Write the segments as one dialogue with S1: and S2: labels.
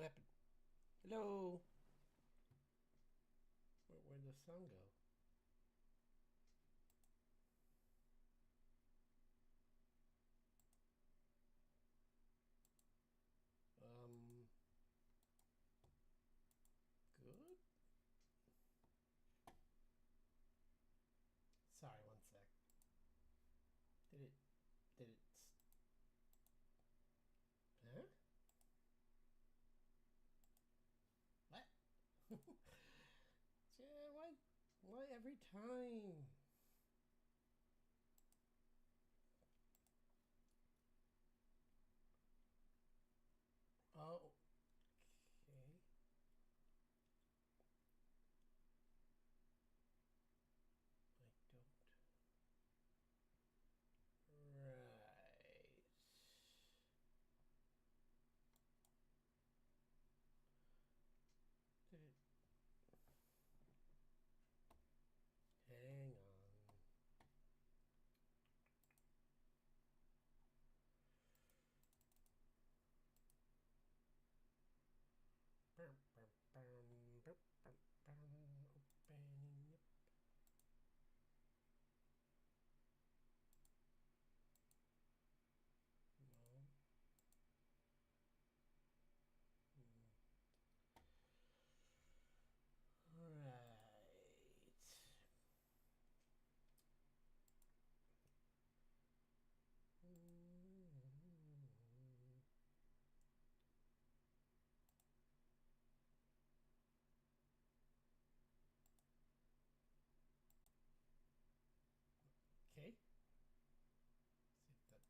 S1: What happened? Hello? Where'd the sound go? Good? Sorry, one sec. Did it, huh? What? Yeah, why every time? Oh, okay. I don't. Right. Did it? Hang on. Opening up. No. Right. Okay. See if that.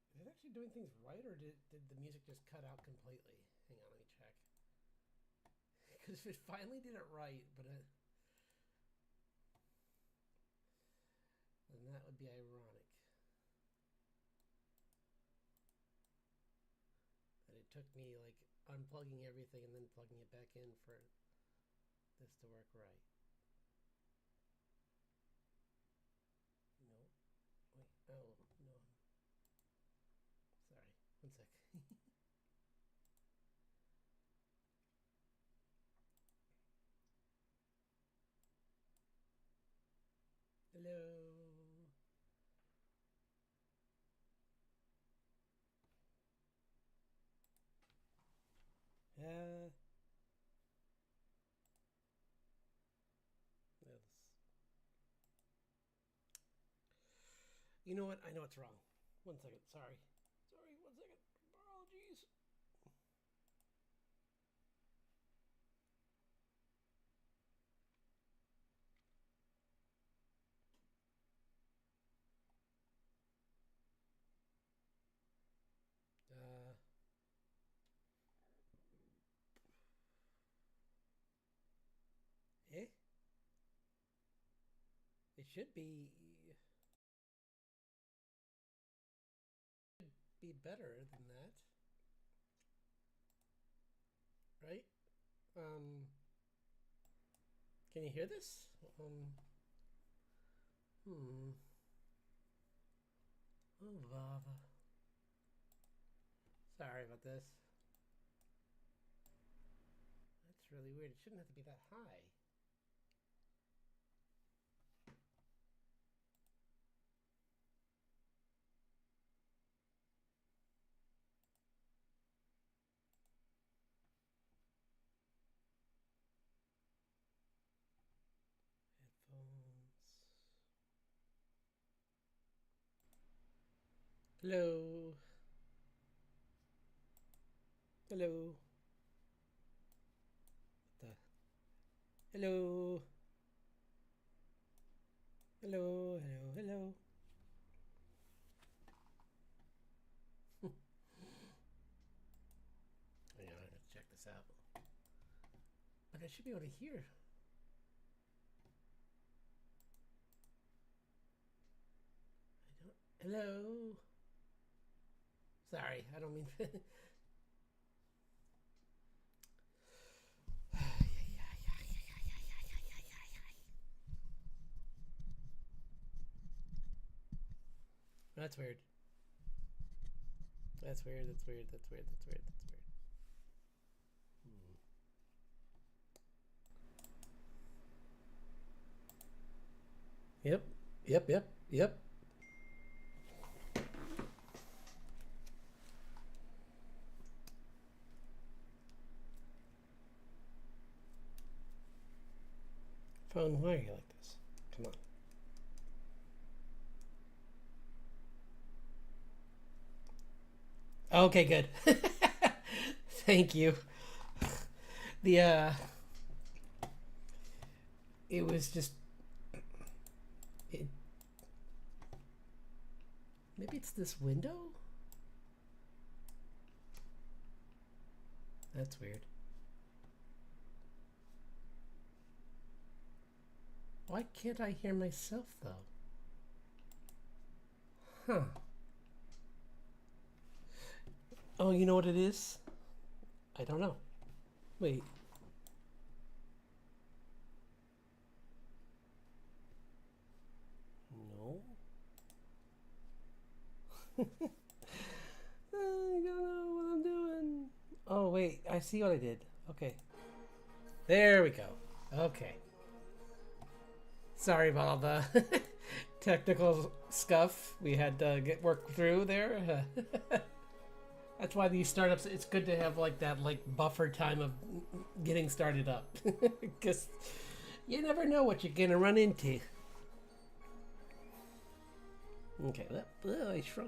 S1: Is it actually doing things right, or did the music just cut out completely? Hang on, let me check. Because if it finally did it right, but then that would be ironic. That it took me like unplugging everything and then plugging it back in for this to work right. No. Wait. Oh, no. Sorry. One sec. Hello. Yes. You know what? I know it's wrong. 1 second. Sorry. Sorry. 1 second. Apologies. Eh? It should be better than that, right? Can you hear this? Hmm. Oh, bother. Sorry about this. That's really weird. It shouldn't have to be that high. Headphones. Hello. Hello. What the? Hello. Hello. Hello. Hello. Hang on, let's check this out. But I should be able to hear. I don't. Hello. Sorry, I don't mean. That's weird. That's weird. That's weird. That's weird. That's weird. That's weird. Yep. Yep. Yep. Yep. Phone, why are you like this? Come on. Okay, good. Thank you. The it was just maybe it's this window? That's weird. Why can't I hear myself though? Huh. Oh, you know what it is? I don't know. Wait. No. I don't know what I'm doing. Oh, wait. I see what I did. Okay. There we go. Okay. Sorry about all the technical scuff we had to get work through there. That's why these startups, it's good to have like that buffer time of getting started up. Because you never know what you're going to run into. Okay, I shrug.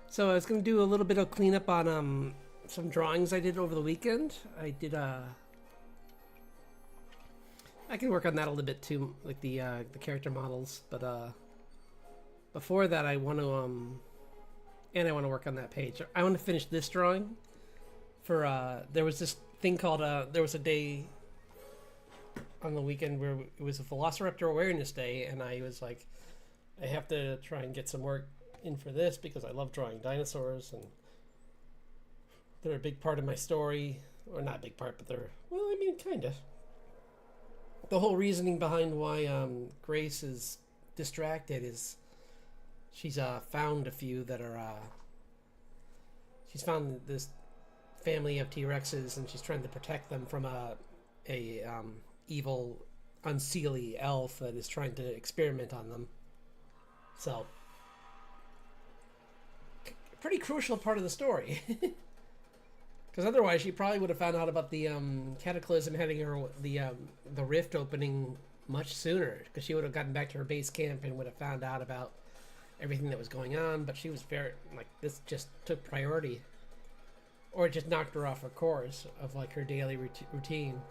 S1: So I was going to do a little bit of cleanup on some drawings I did over the weekend. I can work on that a little bit too, like the character models. But before that, I want to work on that page. I want to finish this drawing. There was this thing called there was a day on the weekend where it was a Velociraptor Awareness Day, and I was like, I have to try and get some work in for this because I love drawing dinosaurs, and they're a big part of my story. Or not a big part, but they're, well, I mean, kind of. The whole reasoning behind why Grace is distracted is she's found a few that are she's found this family of T-Rexes, and she's trying to protect them from a evil unseelie elf that is trying to experiment on them. So pretty crucial part of the story. Because otherwise she probably would have found out about the cataclysm hitting her, the rift opening much sooner, because she would have gotten back to her base camp and would have found out about everything that was going on. But she was very, like, this just took priority, or it just knocked her off her course of like her daily routine,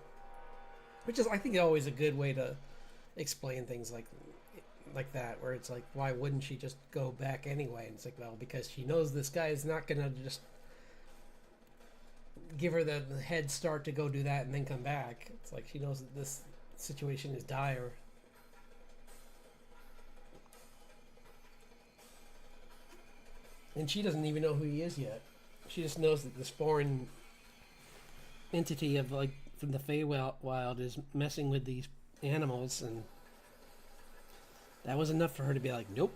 S1: which is, I think, always a good way to explain things like that, where it's like, why wouldn't she just go back anyway? And it's like, well, because she knows this guy is not gonna just give her the head start to go do that and then come back. It's like she knows that this situation is dire. And she doesn't even know who he is yet. She just knows that this foreign entity of, like, from the Feywild is messing with these animals, and that was enough for her to be like, nope.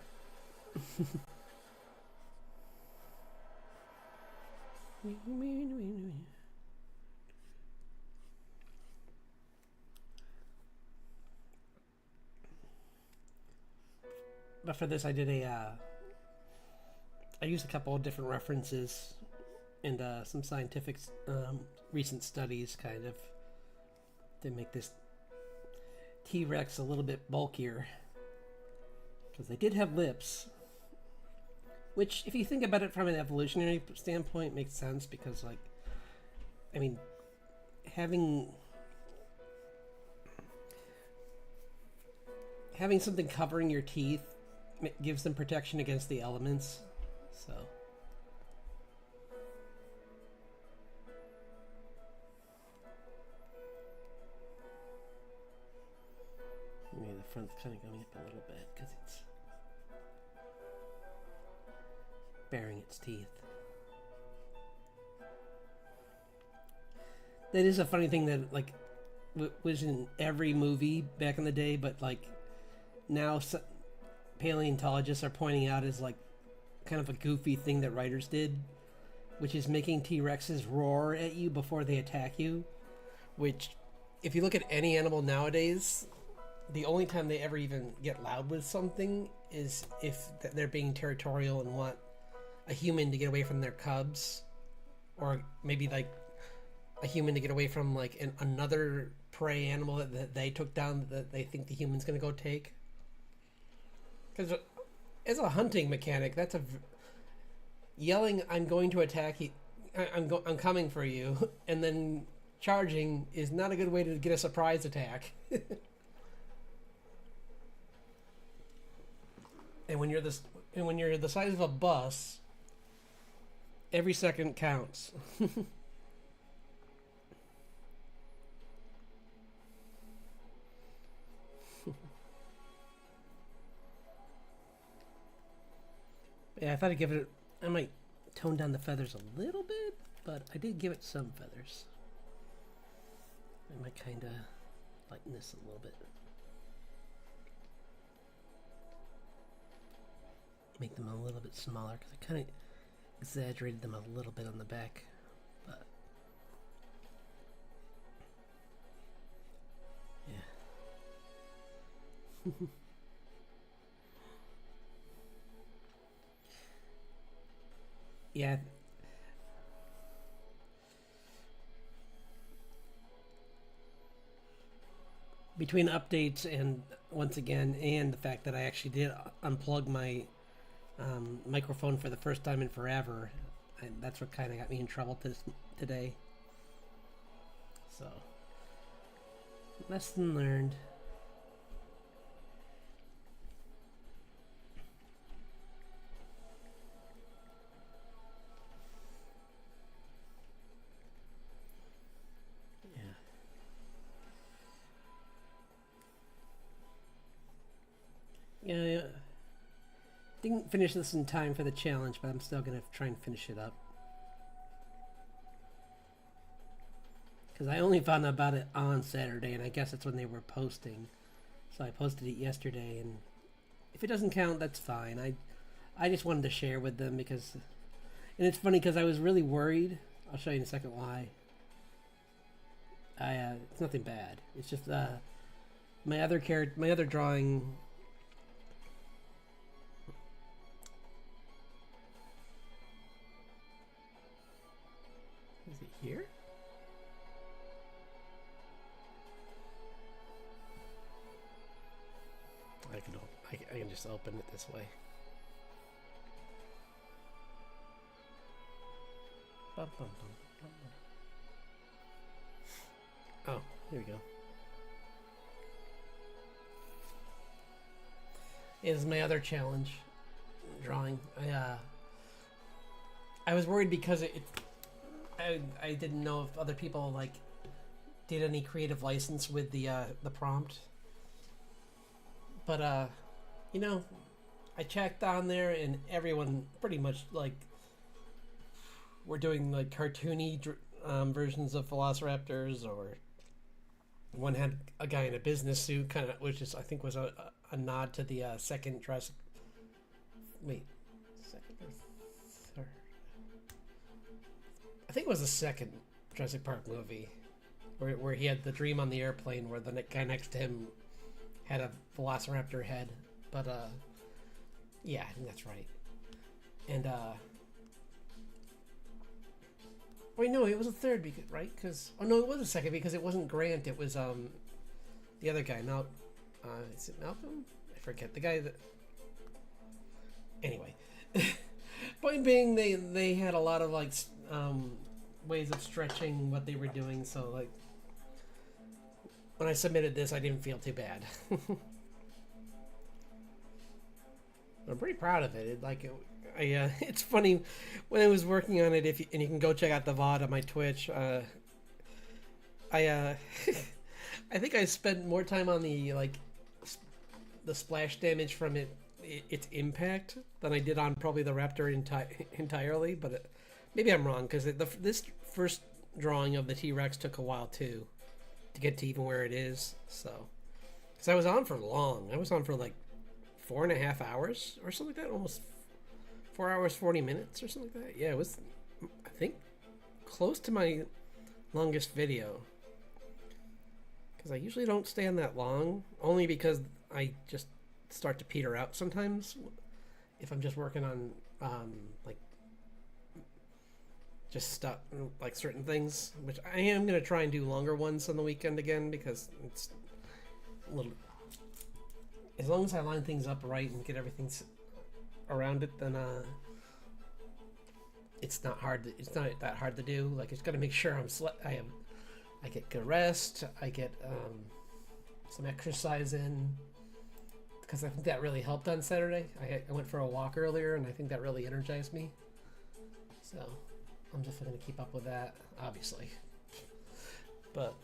S1: But for this, I did I used a couple of different references and some scientific recent studies, kind of, to make this T-Rex a little bit bulkier, because they did have lips. Which, if you think about it from an evolutionary standpoint, makes sense, because, like, I mean, having something covering your teeth gives them protection against the elements, so. Maybe the front's kind of going up a little bit, because it's baring its teeth. That is a funny thing that, like, was in every movie back in the day, but, like, now paleontologists are pointing out is like kind of a goofy thing that writers did, which is making T-Rexes roar at you before they attack you. Which, if you look at any animal nowadays, the only time they ever even get loud with something is if they're being territorial and want a human to get away from their cubs, or maybe like a human to get away from like another prey animal that they took down that they think the human's going to go take. Because as a hunting mechanic, that's yelling, "I'm going to attack you, I'm coming for you," and then charging is not a good way to get a surprise attack. And when you're the size of a bus, every second counts. Yeah, I thought I'd give it. I might tone down the feathers a little bit, but I did give it some feathers. I might kind of lighten this a little bit. Make them a little bit smaller because I kind of exaggerated them a little bit on the back, but yeah. Yeah. Between updates and once again, and the fact that I actually did unplug my microphone for the first time in forever, and that's what kind of got me in trouble today. So, lesson learned. Yeah, didn't finish this in time for the challenge, but I'm still gonna try and finish it up. Because I only found out about it on Saturday, and I guess that's when they were posting. So I posted it yesterday, and if it doesn't count, that's fine. I just wanted to share with them because, and it's funny because I was really worried. I'll show you in a second why. It's nothing bad. It's just my other drawing. Is it here? I can just open it this way. Bum, bum, bum, bum, bum. Oh, here we go. Is my other challenge drawing. I was worried because I didn't know if other people like did any creative license with the prompt. But you know, I checked on there and everyone pretty much like we're doing like cartoony versions of Velociraptors, or one had a guy in a business suit, kind of, which is I think was a nod to the second Jurassic. Wait, second or third? I think it was the second Jurassic Park movie, where he had the dream on the airplane, where the guy next to him had a Velociraptor head. But yeah, I think that's right. And wait, no, it was a third, because right? Because oh no, it was a second because it wasn't Grant. It was the other guy. Is it Malcolm? I forget the guy that. Anyway, point being, they had a lot of like ways of stretching what they were doing. So like when I submitted this, I didn't feel too bad. I'm pretty proud of it. It's funny when I was working on it. And you can go check out the VOD on my Twitch. I think I spent more time on the splash damage from its impact than I did on probably the Raptor entirely. But maybe I'm wrong, because this first drawing of the T-Rex took a while too to get to even where it is. So, because I was on for long. I was on for like 4.5 hours or something like that, almost 4 hours 40 minutes or something like that. Yeah, it was, I think, close to my longest video, because I usually don't stay on that long, only because I just start to peter out sometimes if I'm just working on like just stuff like certain things, which I am going to try and do longer ones on the weekend again, because it's a little, as long as I line things up right and get everything around it, then it's not that hard to do. Like, it's got to make sure I get good rest, I get some exercise in, because I think that really helped on Saturday. I went for a walk earlier, and I think that really energized me. So I'm just going to keep up with that, obviously. But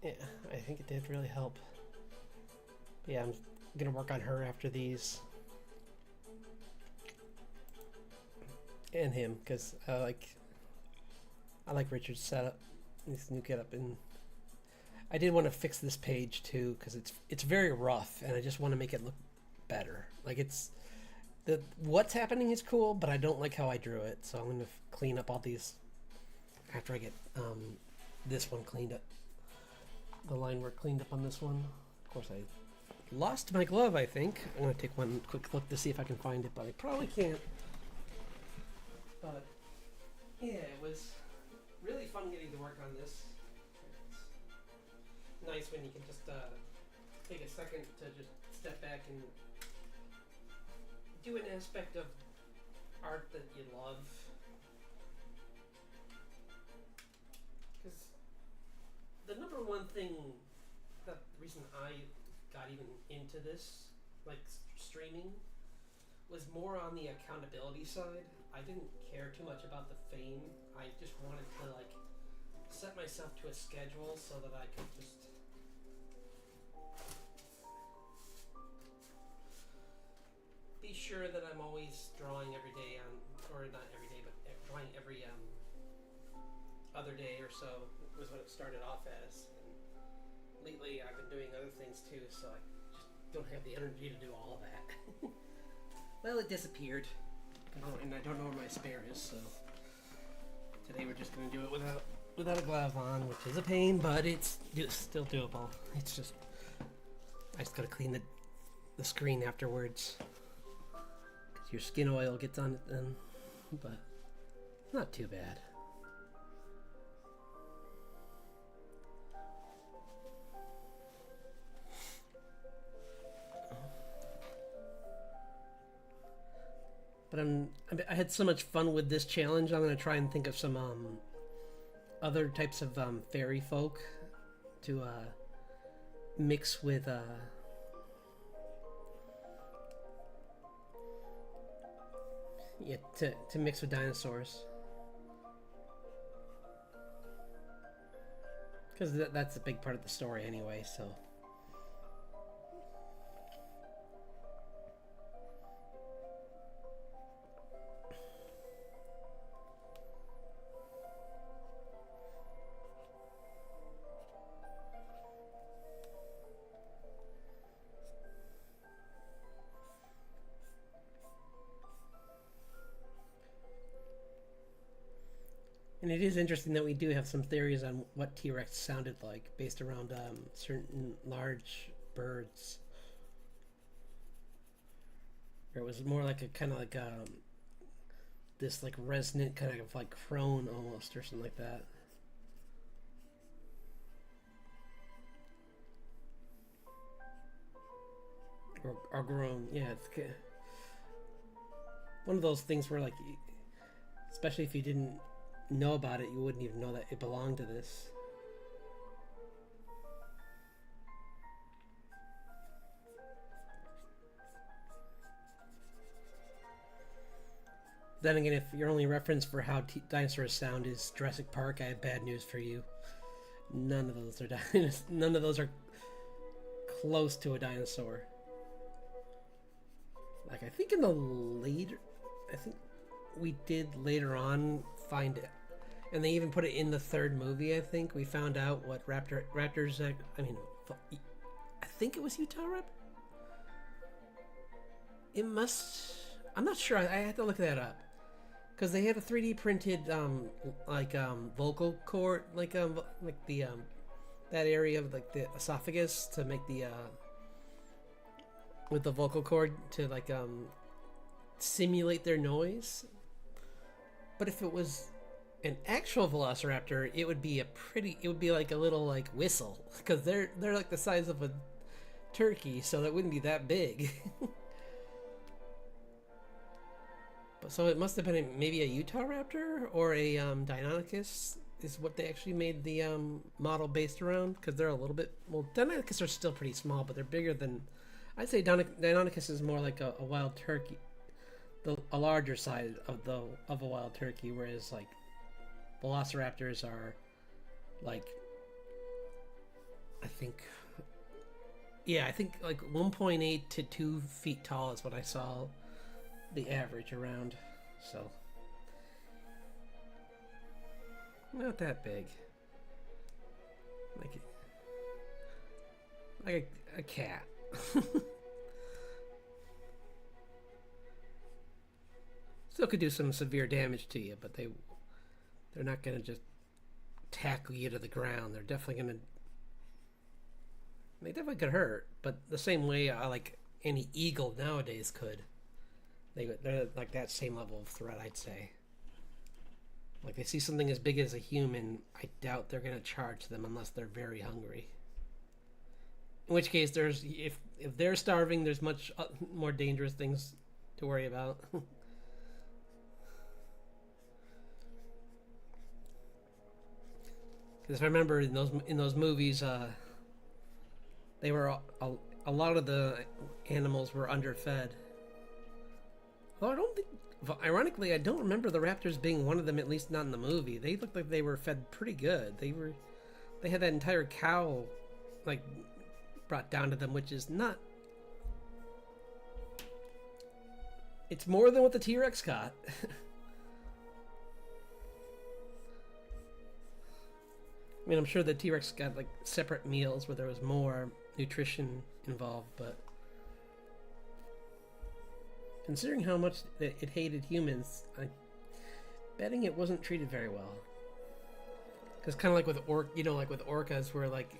S1: yeah, I think it did really help. But yeah, I'm going to work on her after these. And him, because I like Richard's setup, this new getup, and I did want to fix this page too, because it's very rough, and I just want to make it look better. Like, what's happening is cool, but I don't like how I drew it, so I'm going to clean up all these after I get this one cleaned up. The line work cleaned up on this one. Of course, I lost my glove, I think. I'm going to take one quick look to see if I can find it, but I probably can't. But yeah, it was really fun getting to work on this. It's nice when you can just take a second to just step back and do an aspect of art that you love. Because the number one thing, the reason I got even into this, like streaming, was more on the accountability side. I didn't care too much about the fame. I just wanted to like set myself to a schedule so that I could just be sure that I'm always drawing every day or not every day, but drawing every other day or so was what it started off as. And lately I've been doing other things too, so I just don't have the energy to do all of that. Well, it disappeared. And I don't know where my spare is, so today we're just going to do it without a glove on, which is a pain, but it's still doable. It's just, I just got to clean the screen afterwards, because your skin oil gets on it then, but not too bad. But I had so much fun with this challenge. I'm going to try and think of some other types of fairy folk to mix with to mix with dinosaurs, because that's a big part of the story anyway. So. And it is interesting that we do have some theories on what T-Rex sounded like, based around certain large birds. Or it was more like a kind of like this like resonant kind of like crone almost, or something like that. Or groan, yeah. It's one of those things where, like, especially if you didn't know about it, you wouldn't even know that it belonged to this. Then again, if your only reference for how dinosaurs sound is Jurassic Park, I have bad news for you. None of those are none of those are close to a dinosaur. Like, I think I think we did later on find it, and they even put it in the third movie. I think we found out what raptors. I think it was Utah Raptor. It must. I'm not sure. I had to look that up because they had a 3D printed vocal cord, like the that area of like the esophagus to make the with the vocal cord to like simulate their noise. But if it was an actual Velociraptor, it would be like a little like whistle because they're like the size of a turkey, so that wouldn't be that big. But so it must have been maybe a Utah Raptor or a Deinonychus is what they actually made the model based around, because they're a little bit, well, Deinonychus are still pretty small, but they're bigger than, I'd say Deinonychus is more like a wild turkey, a larger side of a wild turkey, whereas like Velociraptors are like, I think like 1.8 to 2 feet tall is what I saw the average around, so not that big, like a cat. Still could do some severe damage to you, but they're not gonna just tackle you to the ground. They definitely could hurt, but the same way like any eagle nowadays could. They're like that same level of threat, I'd say. Like they see something as big as a human, I doubt they're gonna charge them unless they're very hungry. In which case, if they're starving, there's much more dangerous things to worry about. Because if I remember in those movies, they were a lot of the animals were underfed. Well, I don't think. Ironically, I don't remember the raptors being one of them. At least not in the movie. They looked like they were fed pretty good. They had that entire cow, like, brought down to them, which is not. It's more than what the T-Rex got. I mean, I'm sure the T-Rex got like separate meals where there was more nutrition involved, but. Considering how much it hated humans, I'm betting it wasn't treated very well. Because kind of like with orcas, where like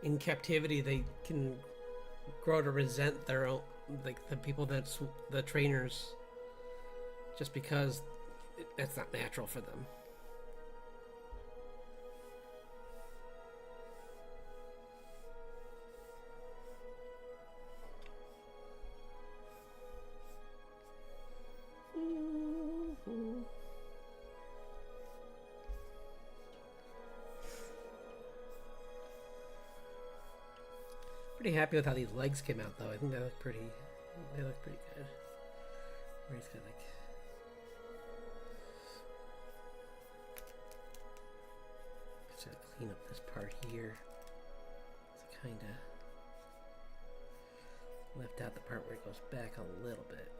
S1: in captivity they can grow to resent their own, like the people that's the trainers, just because that's not natural for them. Pretty happy with how these legs came out, though. I think they look pretty good. Where he's got like. Just gotta clean up this part here. It's kind of left out the part where it goes back a little bit.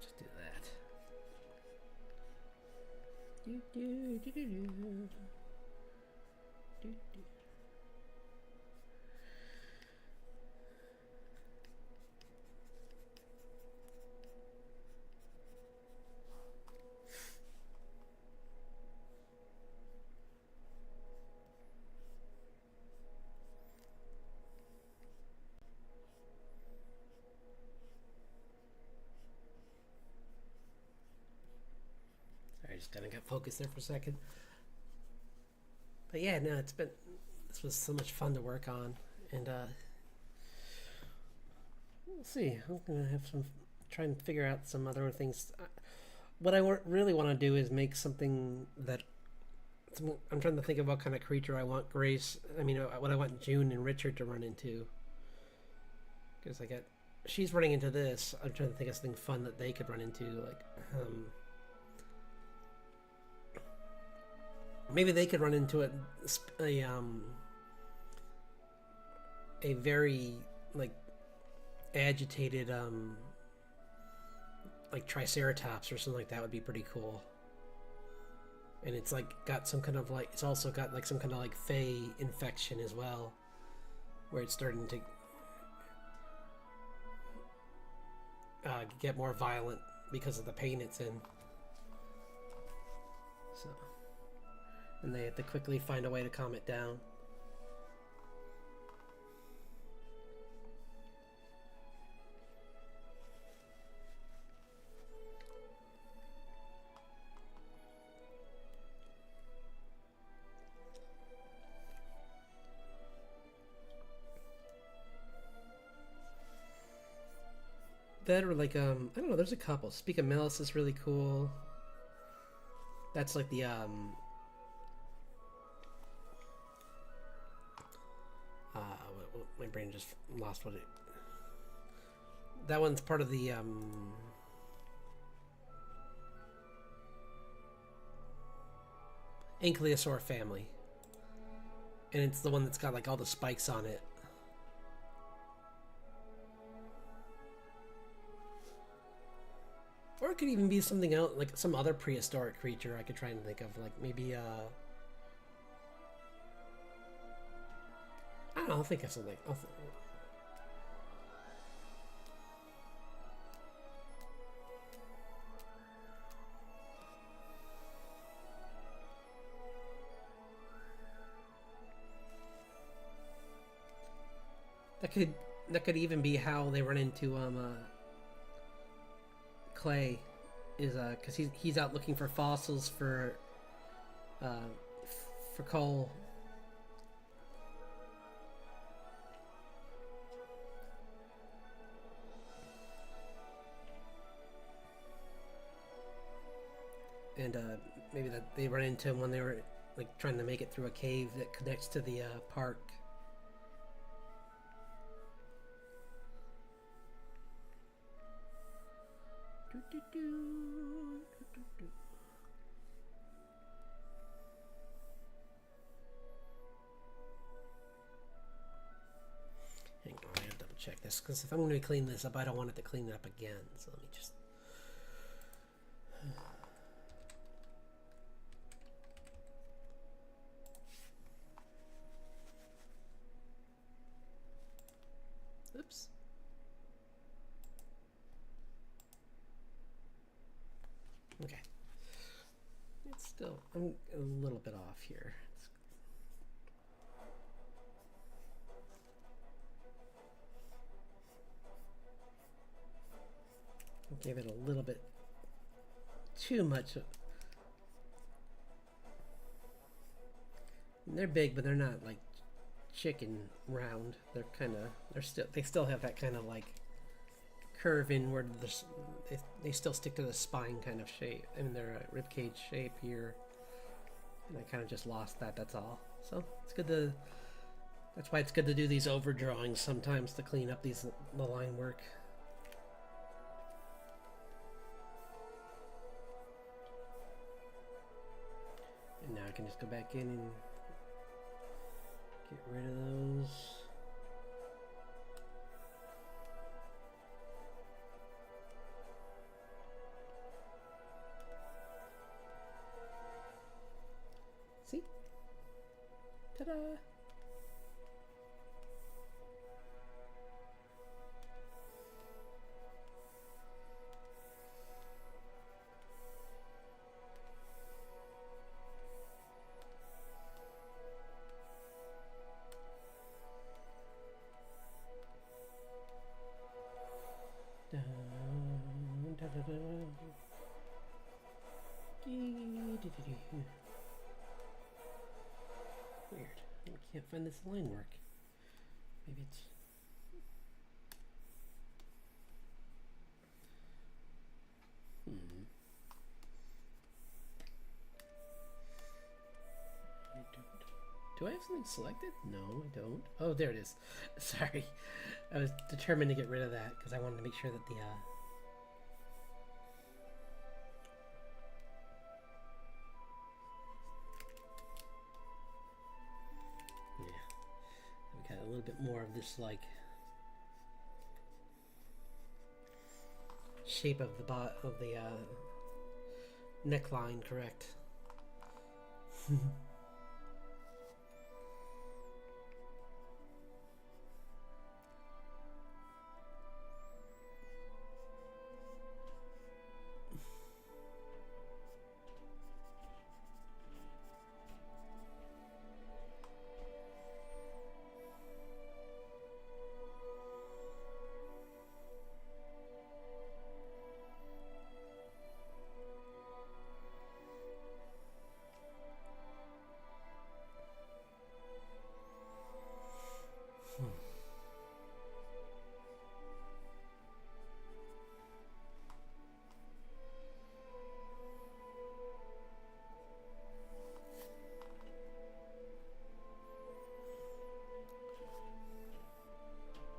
S1: Just do that. Do do do do do. Do do. I just kind of got focused there for a second. But yeah, no, this was so much fun to work on, and we'll see. I'm gonna try and figure out some other things. What I really want to do is make something that I'm trying to think of what kind of creature I want Grace. I mean, what I want June and Richard to run into. Because she's running into this. I'm trying to think of something fun that they could run into, like. Maybe they could run into a very like agitated like Triceratops or something like that would be pretty cool. And it's like got some kind of like, it's also got like some kind of like Fey infection as well, where it's starting to get more violent because of the pain it's in. So, and they have to quickly find a way to calm it down. That or like I don't know, there's a couple. Speak of Malice is really cool. That's like the my brain just lost what it. That one's part of the Ankylosaur family, and it's the one that's got like all the spikes on it. Or it could even be something else, like some other prehistoric creature I could try and think of, like maybe I don't know, I'll think of something. That could even be how they run into Clay, is because he's out looking for fossils for coal. And maybe that they run into him when they were like trying to make it through a cave that connects to the park. Hang on, I have to double check this because if I'm going to clean this up, I don't want it to clean it up again. So let me just. Oops. Okay. It's still, I'm a little bit off here. I gave it a little bit too much. They're big, but they're not like chicken round. They're kind of, they still have that kind of like curve inward. They still stick to the spine kind of shape. I mean, they're a rib cage shape here, and I kind of just lost that. That's all. So it's good to. That's why it's good to do these overdrawings sometimes to clean up the line work. And now I can just go back in and get rid of those. See? Ta-da! Weird. I can't find this line work. Maybe it's... I don't. Do I have something selected? No, I don't. Oh, there it is. Sorry. I was determined to get rid of that because I wanted to make sure that the... Got a little bit more of this like shape of the neckline, correct?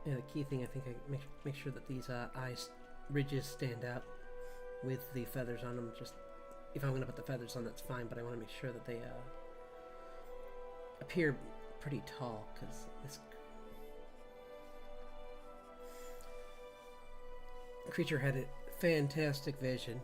S1: Yeah, the key thing I think I make sure that these eyes ridges stand out with the feathers on them. Just if I'm going to put the feathers on, that's fine, but I want to make sure that they appear pretty tall, because this creature had a fantastic vision.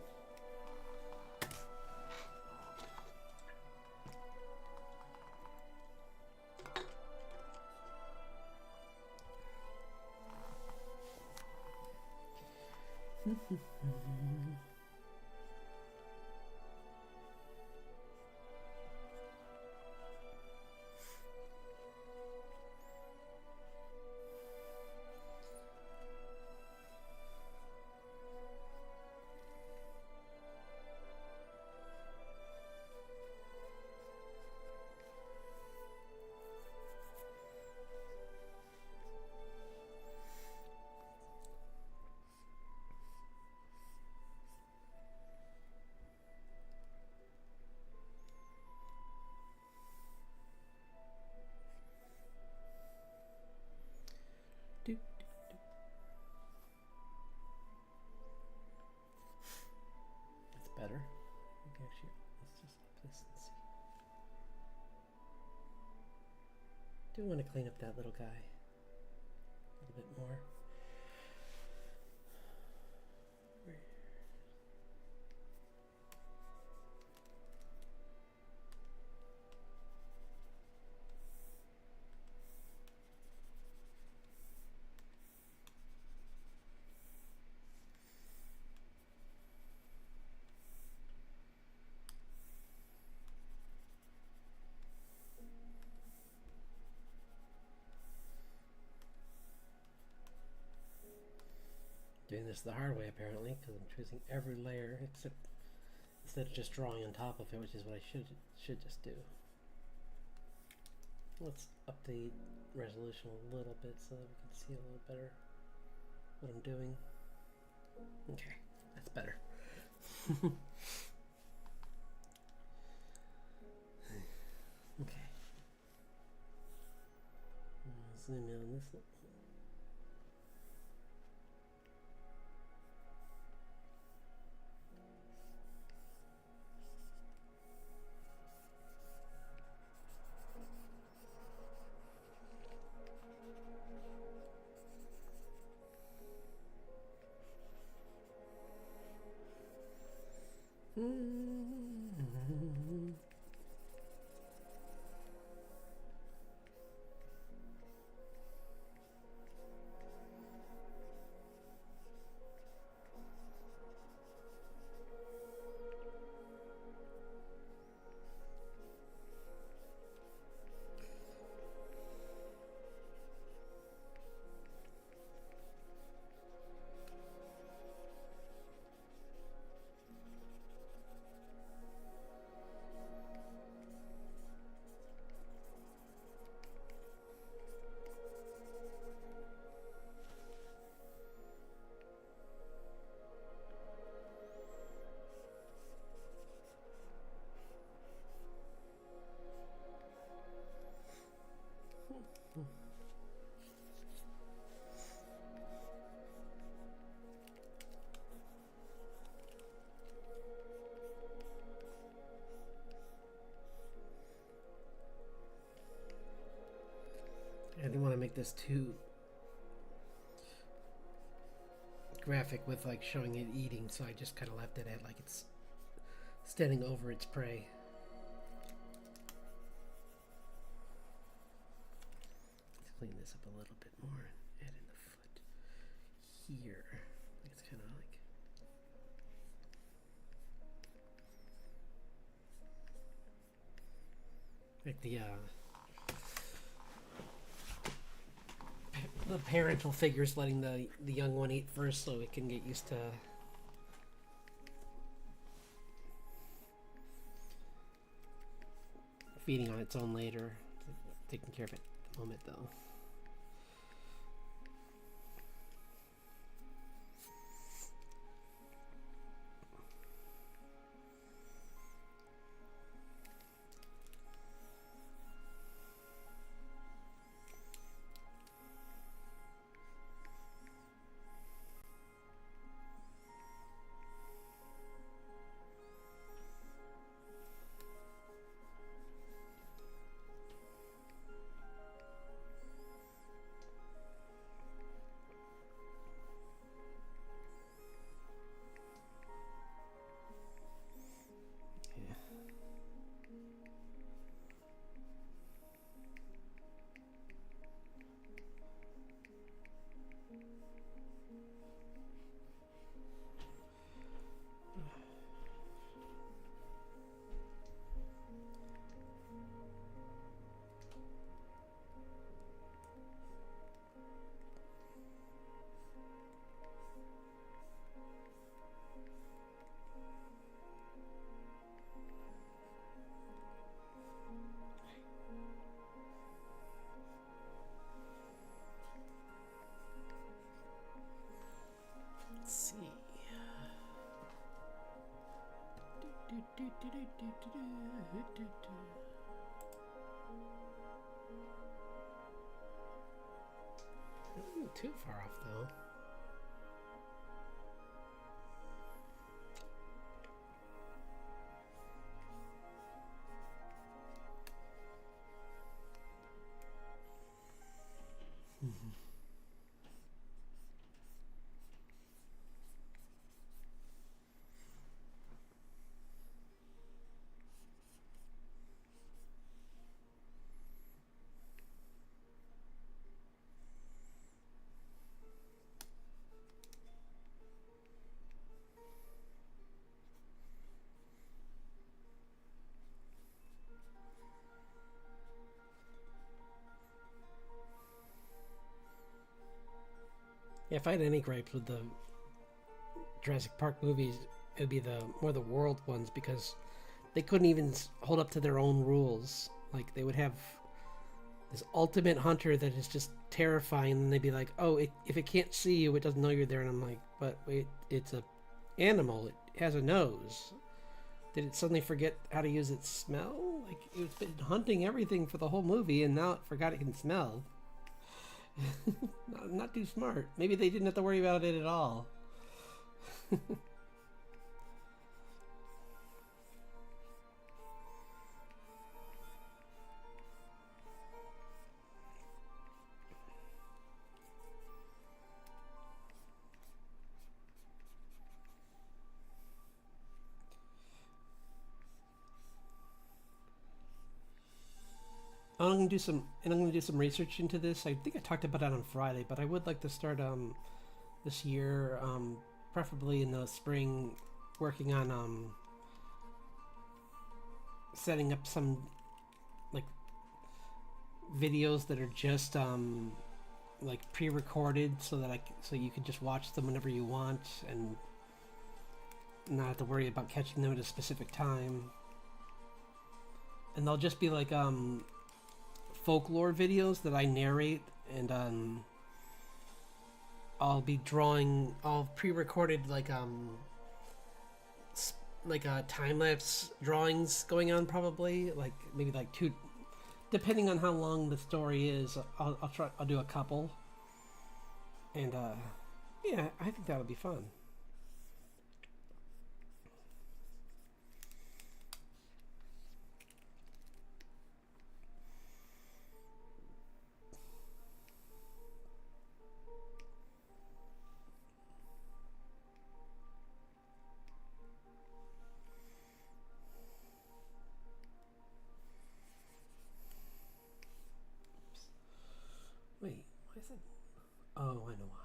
S1: That's better. Okay, actually, let's just up this and see. Do want to clean up that little guy a little bit more. Doing this the hard way apparently, because I'm choosing every layer except instead of just drawing on top of it, which is what I should just do. Let's up the resolution a little bit so that we can see a little better what I'm doing. Okay, that's better. Okay. Zoom in on this one. I didn't want to make this too graphic with like showing it eating, so I just kind of left it at like it's standing over its prey. Let's clean this up a little bit more and add in the foot here. It's kind of like the parental figure's letting the young one eat first so it can get used to feeding on its own later. Taking care of it at the moment though. Not too far off though. Yeah, if I had any gripes with the Jurassic Park movies, it would be the more the world ones, because they couldn't even hold up to their own rules. Like, they would have this ultimate hunter that is just terrifying, and they'd be like, "Oh, if it can't see you, it doesn't know you're there." And I'm like, "But wait, it's a animal. It has a nose. Did it suddenly forget how to use its smell? Like, it's been hunting everything for the whole movie, and now it forgot it can smell." Not too smart. Maybe they didn't have to worry about it at all. I'm gonna do some research into this. I think I talked about it on Friday, but I would like to start this year, preferably in the spring, working on setting up some like videos that are just like pre-recorded, so that so you can just watch them whenever you want and not have to worry about catching them at a specific time. And they'll just be like folklore videos that I narrate, and I'll pre-recorded like time-lapse drawings going on, probably like maybe like two, depending on how long the story is. I'll do a couple, and yeah, I think that would be fun. Wait, why is it? Oh, I know why.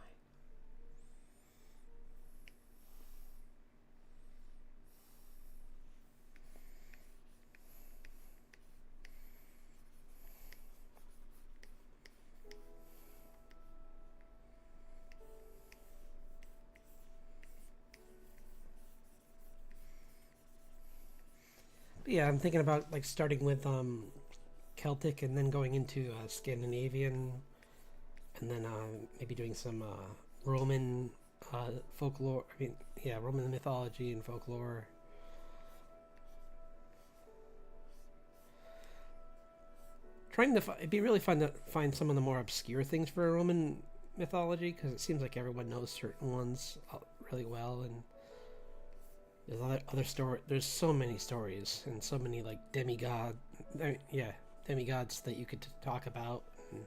S1: But yeah, I'm thinking about like starting with Celtic and then going into Scandinavian, and then maybe doing some Roman folklore. I mean, yeah, Roman mythology and folklore. Trying to it'd be really fun to find some of the more obscure things for Roman mythology, because it seems like everyone knows certain ones really well, and there's other story. There's so many stories and so many like demigods that you could talk about. And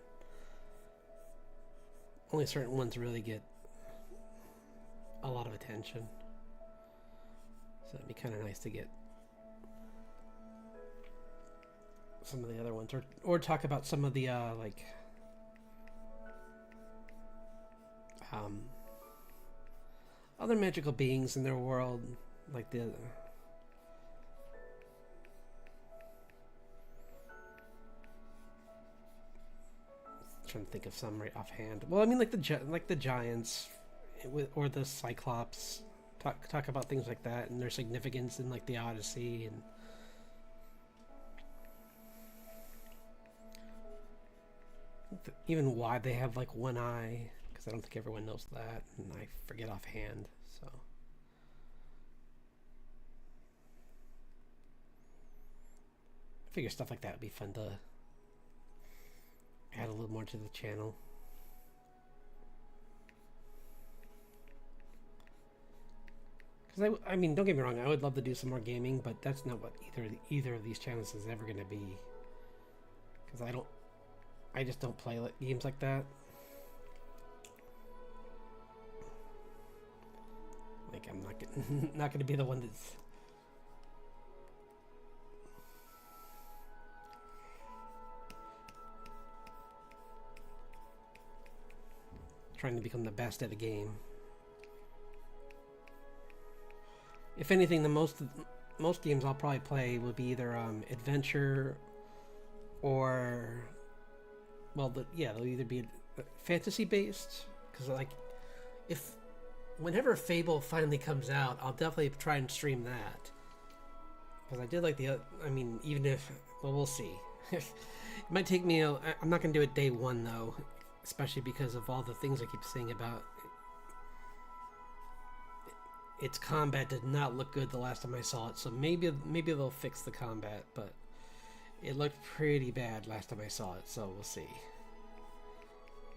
S1: only certain ones really get a lot of attention, so it'd be kind of nice to get some of the other ones, or talk about some of the like other magical beings in their world, like the trying to think of some right offhand. Well, I mean, like the giants, or the Cyclops. Talk about things like that and their significance in like the Odyssey, and even why they have like one eye, because I don't think everyone knows that, and I forget offhand. So figure stuff like that would be fun to add a little more to the channel. Because I mean, don't get me wrong, I would love to do some more gaming, but that's not what either of these channels is ever going to be. Because I just don't play games like that. Like, I'm not going to be the one that's trying to become the best at a game. If anything, the most games I'll probably play will be either adventure or, well, they'll either be fantasy based, because like whenever Fable finally comes out, I'll definitely try and stream that, because I did like I mean, even if, well, we'll see. It might take me I'm not gonna do it day one though, especially because of all the things I keep saying about its combat. Did not look good the last time I saw it, so maybe they'll fix the combat, but it looked pretty bad last time I saw it, so we'll see.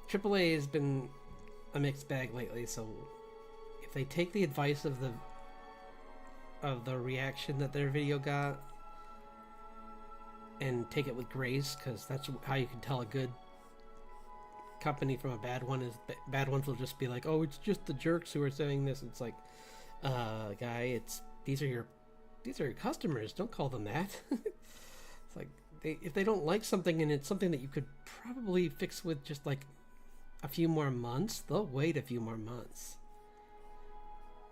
S1: AAA has been a mixed bag lately, so if they take the advice of the reaction that their video got and take it with grace, because that's how you can tell a good company from a bad one. Is bad ones will just be like, oh, it's just the jerks who are saying this. It's like, guy, these are your customers, don't call them that. It's like, if they don't like something and it's something that you could probably fix with just like a few more months, they'll wait a few more months.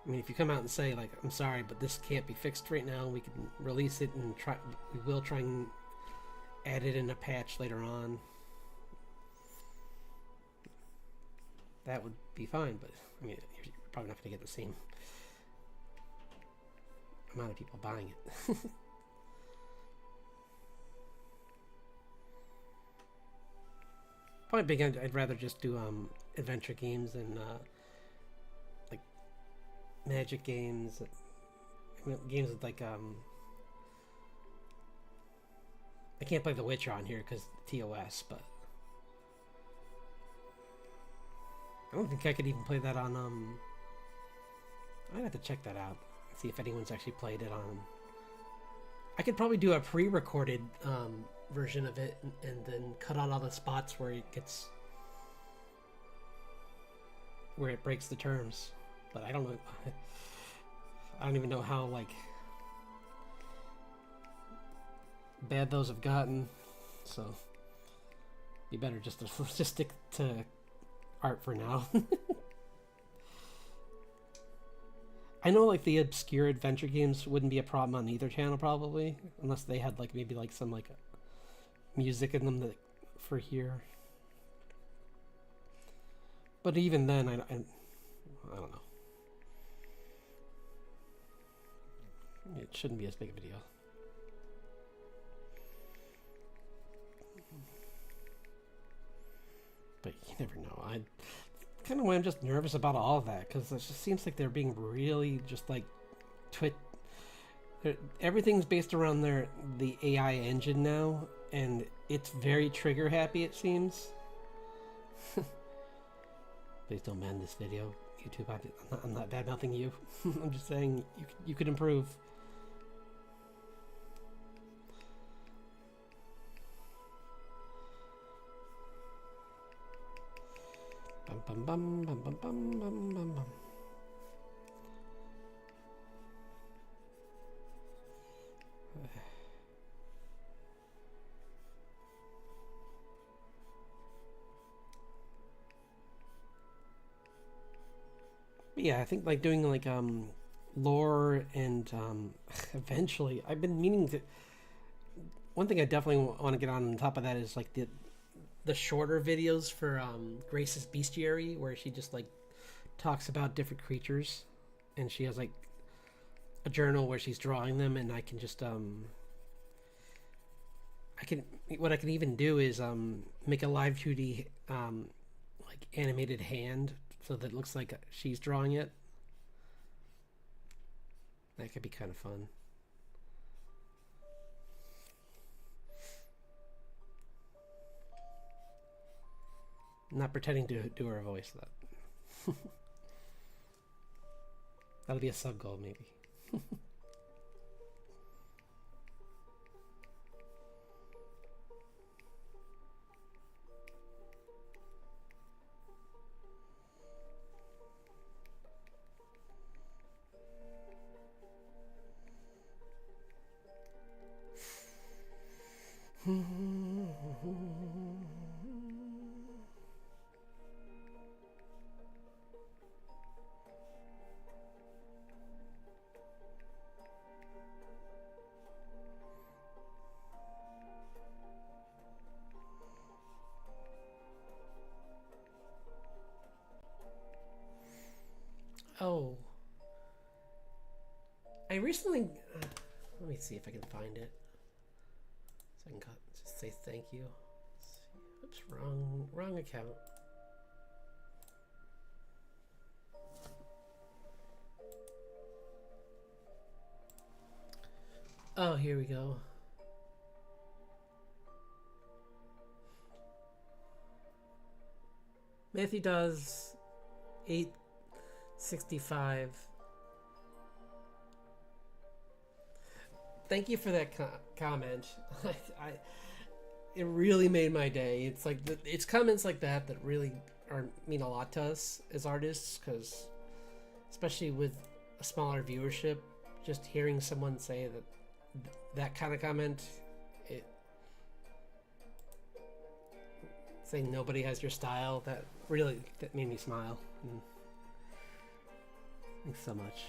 S1: I mean, if you come out and say like, I'm sorry, but this can't be fixed right now, we can release it and we will try and add it in a patch later on, that would be fine. But I mean, you're probably not going to get the same amount of people buying it. Probably big. I'd rather just do adventure games and like magic games, games with like I can't play The Witcher on here because TOS, but I don't think I could even play that on I'd have to check that out, see if anyone's actually played it on. I could probably do a pre-recorded version of it and then cut out all the spots where it breaks the terms. But I don't know. I don't even know how like bad those have gotten. So be better just to stick to art for now. I know like the obscure adventure games wouldn't be a problem on either channel probably, unless they had like maybe like some like music in them that for here. But even then, I don't know. It shouldn't be as big a video. But you never know. Kind of why I'm just nervous about all of that, because it just seems like they're being really just like everything's based around the AI engine now, and it's very trigger happy, it seems. Please don't ban this video, YouTube. I'm not bad mouthing you. I'm just saying you could improve. Bum bum bum bum bum bum bum bum. But yeah, I think like doing like lore and eventually I've been meaning to. One thing I definitely want to get on top of that is like the shorter videos for Grace's Bestiary, where she just like talks about different creatures, and she has like a journal where she's drawing them, and I can just what I can even do is make a live 2D like animated hand so that it looks like she's drawing it. That could be kind of fun. I'm not pretending to do her voice though. That'll be a sub goal maybe. Oh, I recently. Let me see if I can find it. So I can just say thank you. Oops, wrong account. Oh, here we go. Matthew does 865. Thank you for that comment. It really made my day. It's like it's comments like that that really mean a lot to us as artists, because especially with a smaller viewership, just hearing someone say that kind of comment, saying nobody has your style, that made me smile. Thanks so much.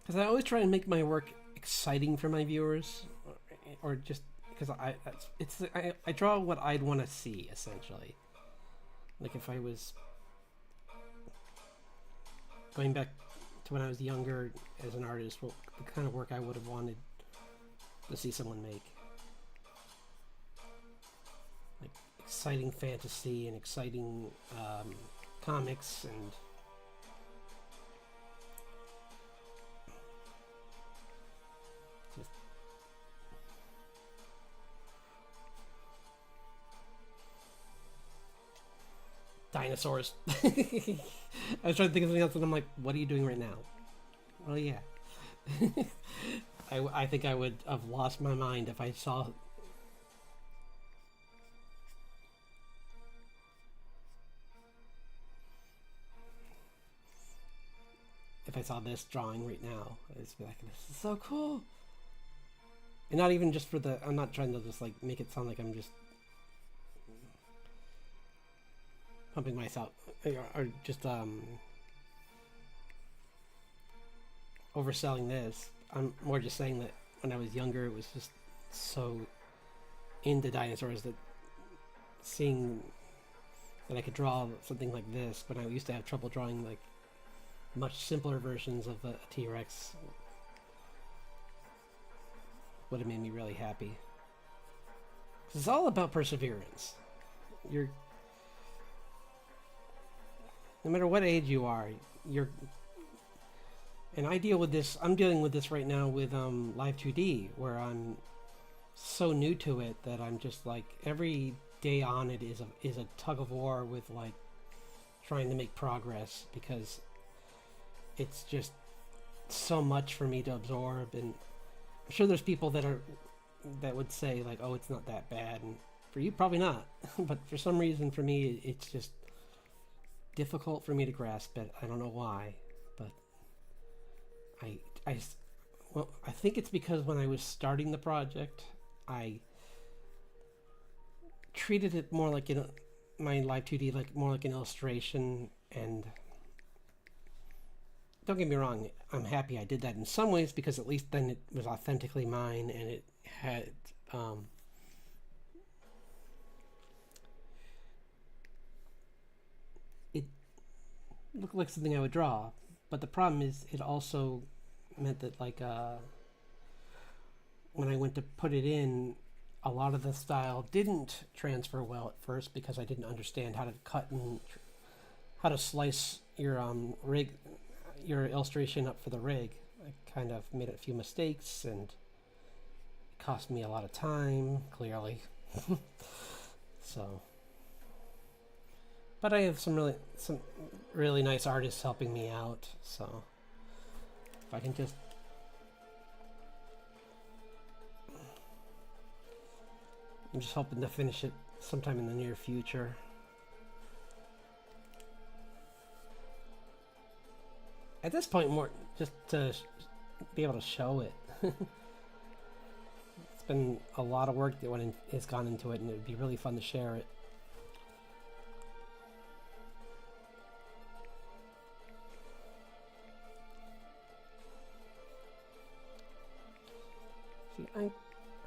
S1: Because I always try and make my work exciting for my viewers, or just because I draw what I'd want to see, essentially. Like if I was going back to when I was younger as an artist, what the kind of work I would have wanted to see someone make. Like exciting fantasy and exciting comics and just dinosaurs. I was trying to think of something else and I'm like, what are you doing right now? Well, yeah. I think I would have lost my mind if I saw this drawing right now. I'd just be like, this is so cool. And not even just for I'm not trying to just like make it sound like I'm just pumping myself or just overselling this. I'm more just saying that when I was younger, it was just so into dinosaurs that seeing that I could draw something like this, when I used to have trouble drawing like much simpler versions of a T-Rex, would have made me really happy. It's all about perseverance. No matter what age you are, and I deal with this. I'm dealing with this right now with Live 2D, where I'm so new to it that I'm just like every day on it is a tug of war with like trying to make progress, because it's just so much for me to absorb. And I'm sure there's people that would say like, oh, it's not that bad, and for you probably not. But for some reason for me it's just difficult for me to grasp it. I don't know why, but I think it's because when I was starting the project, I treated it more like my Live 2D like more like an illustration. And don't get me wrong, I'm happy I did that in some ways, because at least then it was authentically mine, and it had it looked like something I would draw. But the problem is it also meant that like when I went to put it in, a lot of the style didn't transfer well at first because I didn't understand how to cut and how to slice your rig, your illustration up for the rig. I kind of made a few mistakes and it cost me a lot of time, clearly. So, but I have some really nice artists helping me out. So, if I can just I'm just hoping to finish it sometime in the near future. At this point, more just to be able to show it. It's been a lot of work that has gone into it, and it would be really fun to share it. See,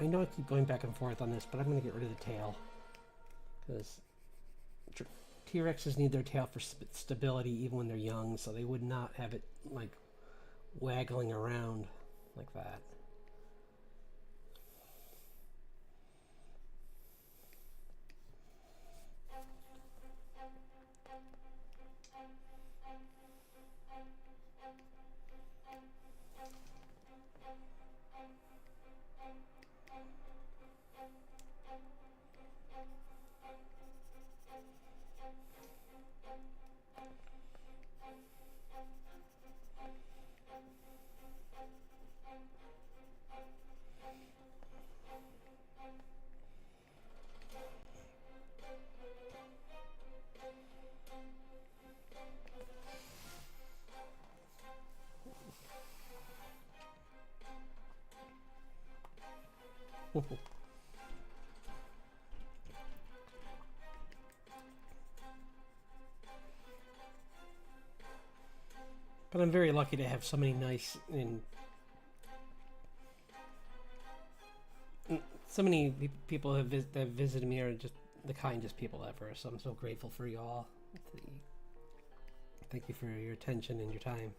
S1: I know I keep going back and forth on this, but I'm going to get rid of the tail. Because T-Rexes need their tail for stability even when they're young, so they would not have it, like, waggling around like that. But I'm very lucky to have so many nice and so many people that have visited me are just the kindest people ever. So I'm so grateful for you all. Thank you for your attention and your time.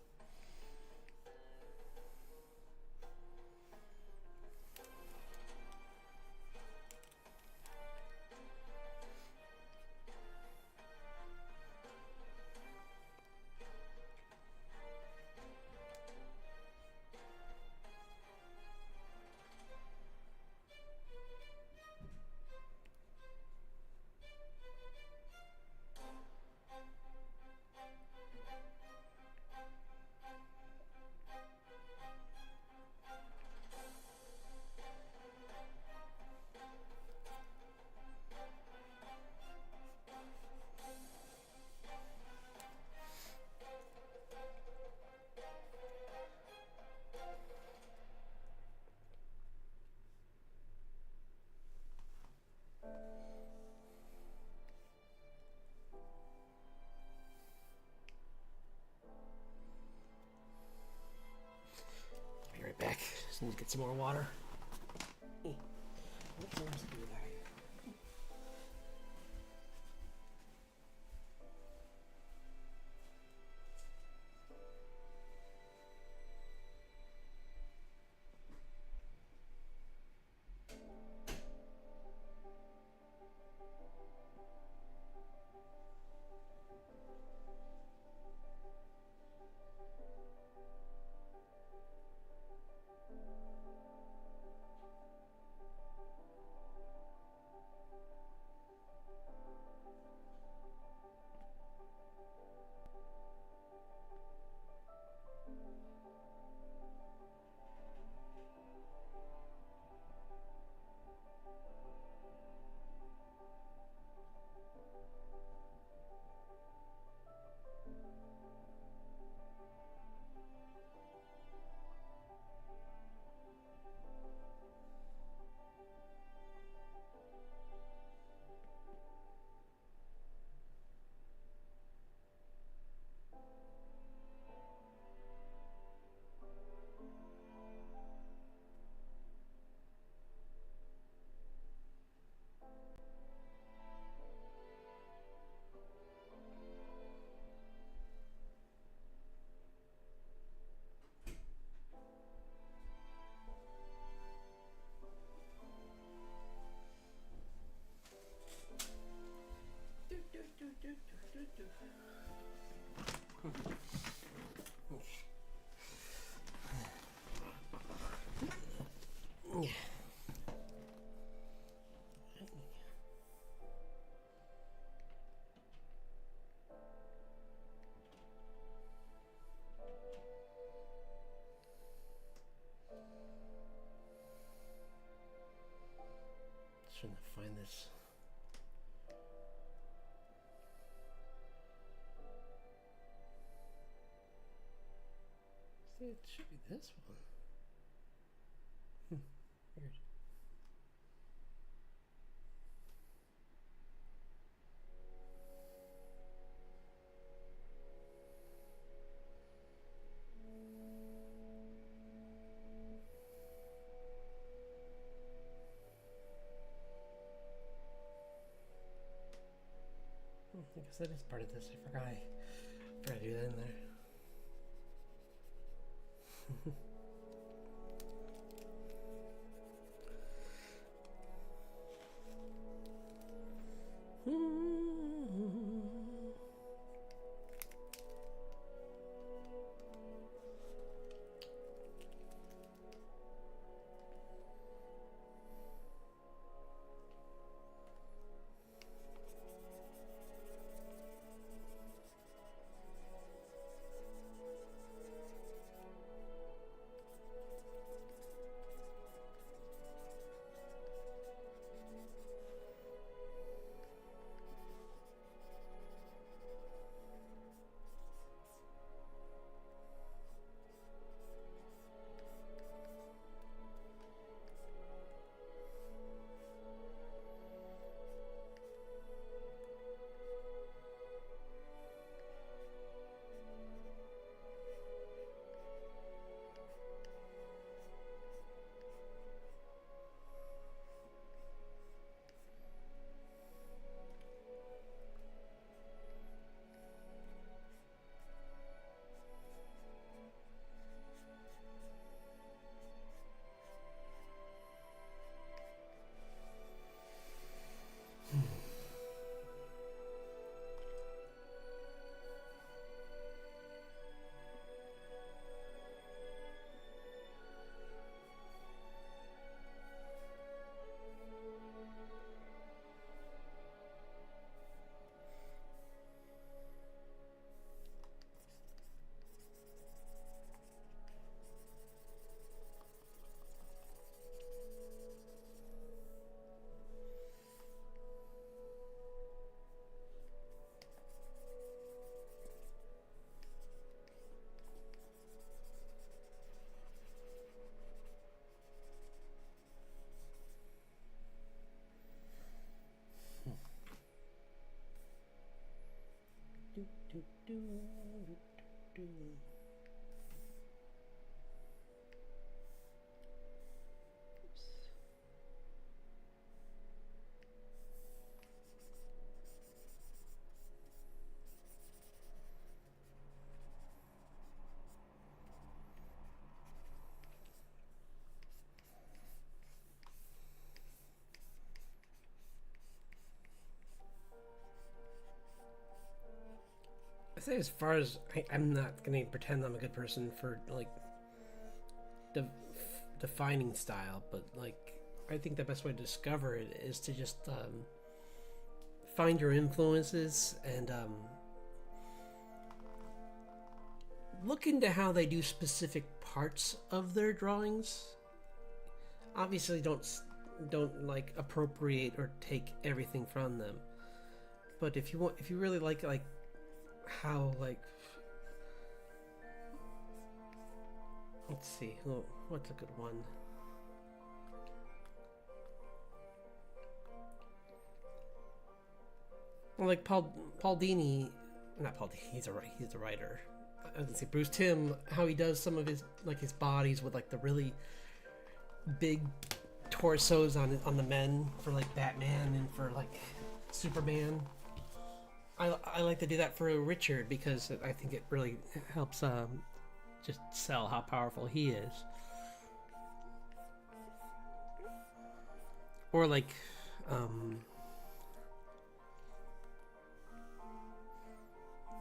S1: Be right back. Just need to get some more water. trying to find this. See, it should be this one. Weird. I guess that is part of this. I forgot to do that in there. I say, as far as I'm not gonna pretend I'm a good person for like defining style, but like I think the best way to discover it is to just find your influences and look into how they do specific parts of their drawings. Obviously, don't like appropriate or take everything from them. But if you really like how like, let's see, what's a good one? Well, like Paul Dini, not Paul Dini, he's a writer. I was gonna say Bruce Timm, how he does some of his bodies with like the really big torsos on the men for like Batman and for like Superman. I like to do that for Richard because I think it really helps just sell how powerful he is. Or like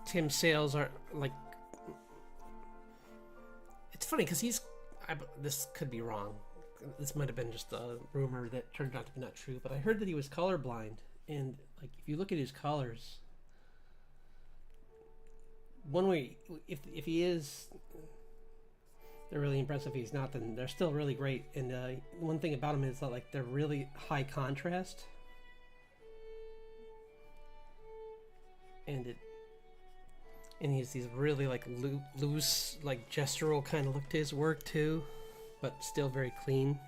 S1: Tim Sales are like, it's funny because this could be wrong. This might have been just a rumor that turned out to be not true, but I heard that he was colorblind, and like if you look at his colors, one way, if he is, they're really impressive. If he's not, then they're still really great. And one thing about them is that like they're really high contrast, and he has these really like loose, like gestural kind of look to his work too, but still very clean.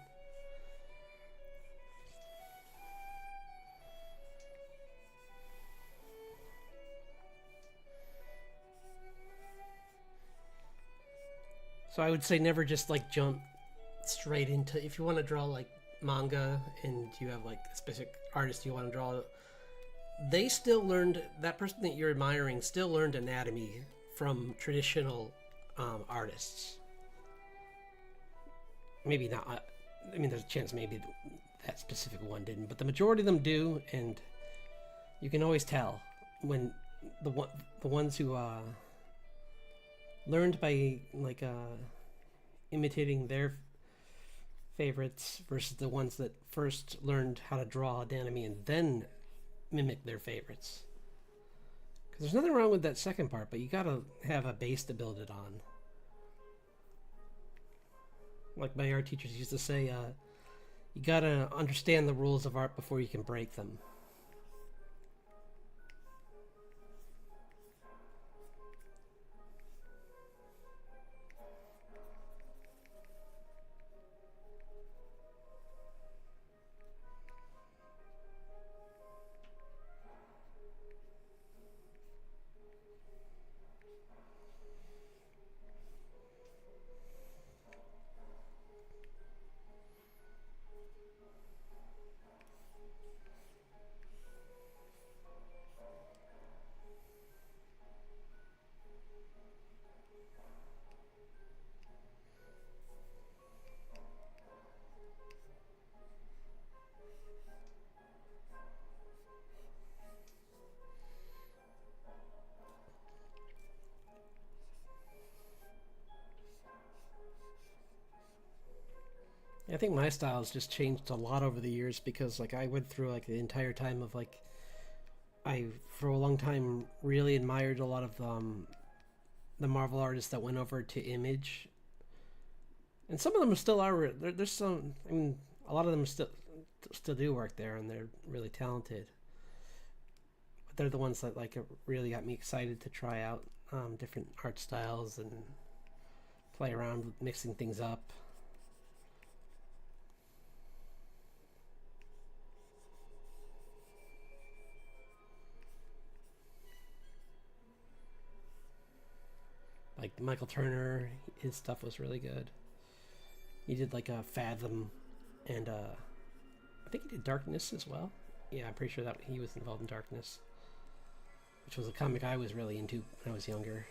S1: So I would say never just like jump straight into, if you want to draw like manga and you have like a specific artist you want to draw, they still learned, that person that you're admiring still learned anatomy from traditional artists. Maybe not, I mean there's a chance maybe that specific one didn't, but the majority of them do, and you can always tell when the ones who learned by like imitating their favorites versus the ones that first learned how to draw anatomy and then mimic their favorites. Because there's nothing wrong with that second part, but you gotta have a base to build it on. Like my art teachers used to say, you gotta understand the rules of art before you can break them. I think my style has just changed a lot over the years because like I went through like the entire time of like I for a long time really admired a lot of the Marvel artists that went over to Image, and some of them still are. There's some. I mean, a lot of them still do work there, and they're really talented. But they're the ones that like really got me excited to try out different art styles and play around with mixing things up. Like Michael Turner, his stuff was really good. He did like a Fathom, and I think he did Darkness as well. Yeah, I'm pretty sure that he was involved in Darkness, which was a comic I was really into when I was younger.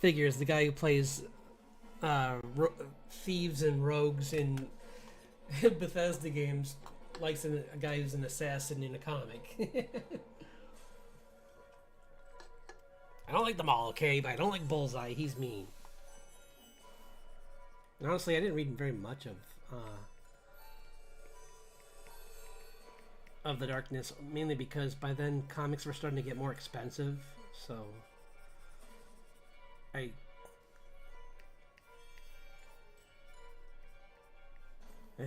S1: Figures, the guy who plays thieves and rogues in Bethesda games, likes a guy who's an assassin in a comic. I don't like them all, okay? But I don't like Bullseye. He's mean. And honestly, I didn't read very much of the Darkness, mainly because by then comics were starting to get more expensive. So I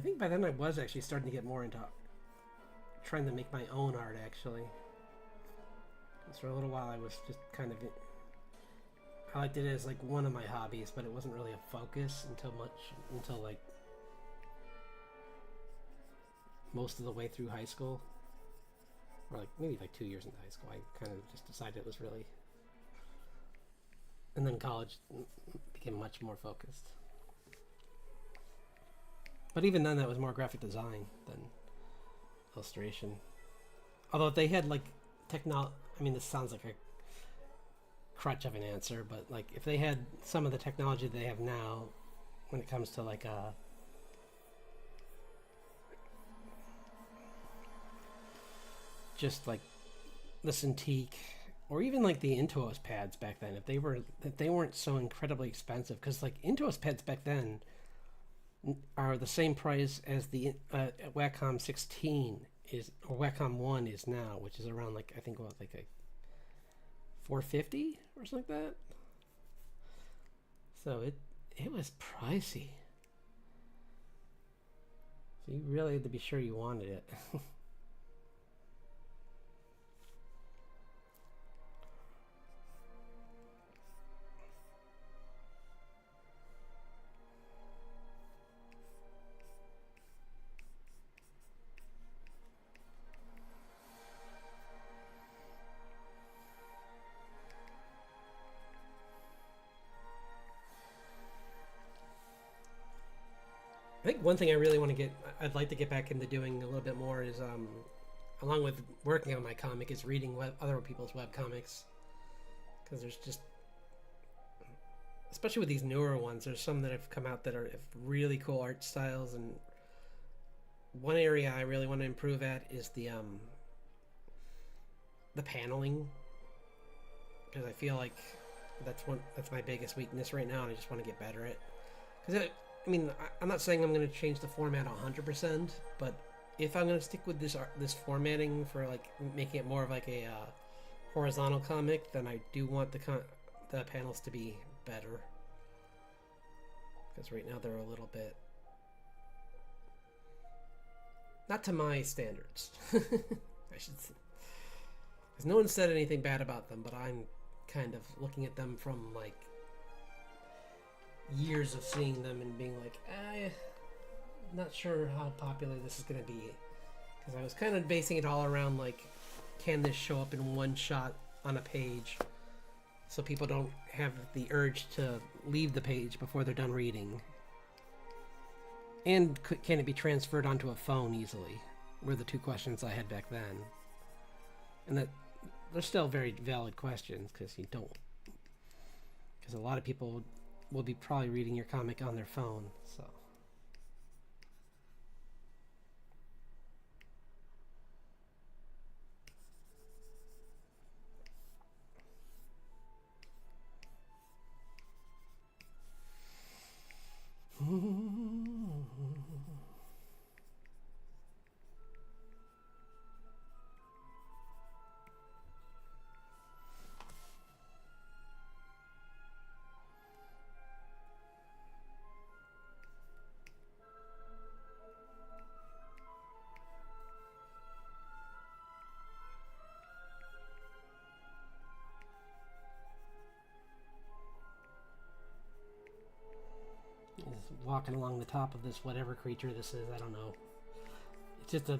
S1: think by then I was actually starting to get more into trying to make my own art, actually. Because for a little while I was just kind of... I liked it as like one of my hobbies, but it wasn't really a focus until like most of the way through high school. Or like maybe like 2 years into high school. I kind of just decided it was really... And then college became much more focused. But even then, that was more graphic design than illustration. Although if they had like I mean, this sounds like a crutch of an answer, but like if they had some of the technology they have now, when it comes to like just like the Cintiq, or even like the Intuos pads back then, if they weren't so incredibly expensive, because like Intuos pads back then are the same price as the Wacom 16 is, or Wacom 1 is now, which is around like, I think what, like a $4.50 or something like that. So it was pricey. So you really had to be sure you wanted it. I think one thing I'd like to get back into doing a little bit more is, along with working on my comic, is reading other people's web comics. Because there's just, especially with these newer ones, there's some that have come out that have really cool art styles. And one area I really want to improve at is the paneling. Because I feel like that's my biggest weakness right now, and I just want to get better at. Because I mean, I'm not saying I'm going to change the format 100%, but if I'm going to stick with this formatting for like making it more of like a horizontal comic, then I do want the panels to be better. Because right now they're a little bit not to my standards. I should say. Because no one said anything bad about them, but I'm kind of looking at them from like years of seeing them and being like, I'm not sure how popular this is going to be. Because I was kind of basing it all around like, can this show up in one shot on a page so people don't have the urge to leave the page before they're done reading? And can it be transferred onto a phone easily? Were the two questions I had back then. And that they're still very valid questions, because a lot of people will be probably reading your comic on their phone, so. Walking along the top of this whatever creature this is, I don't know. It's just a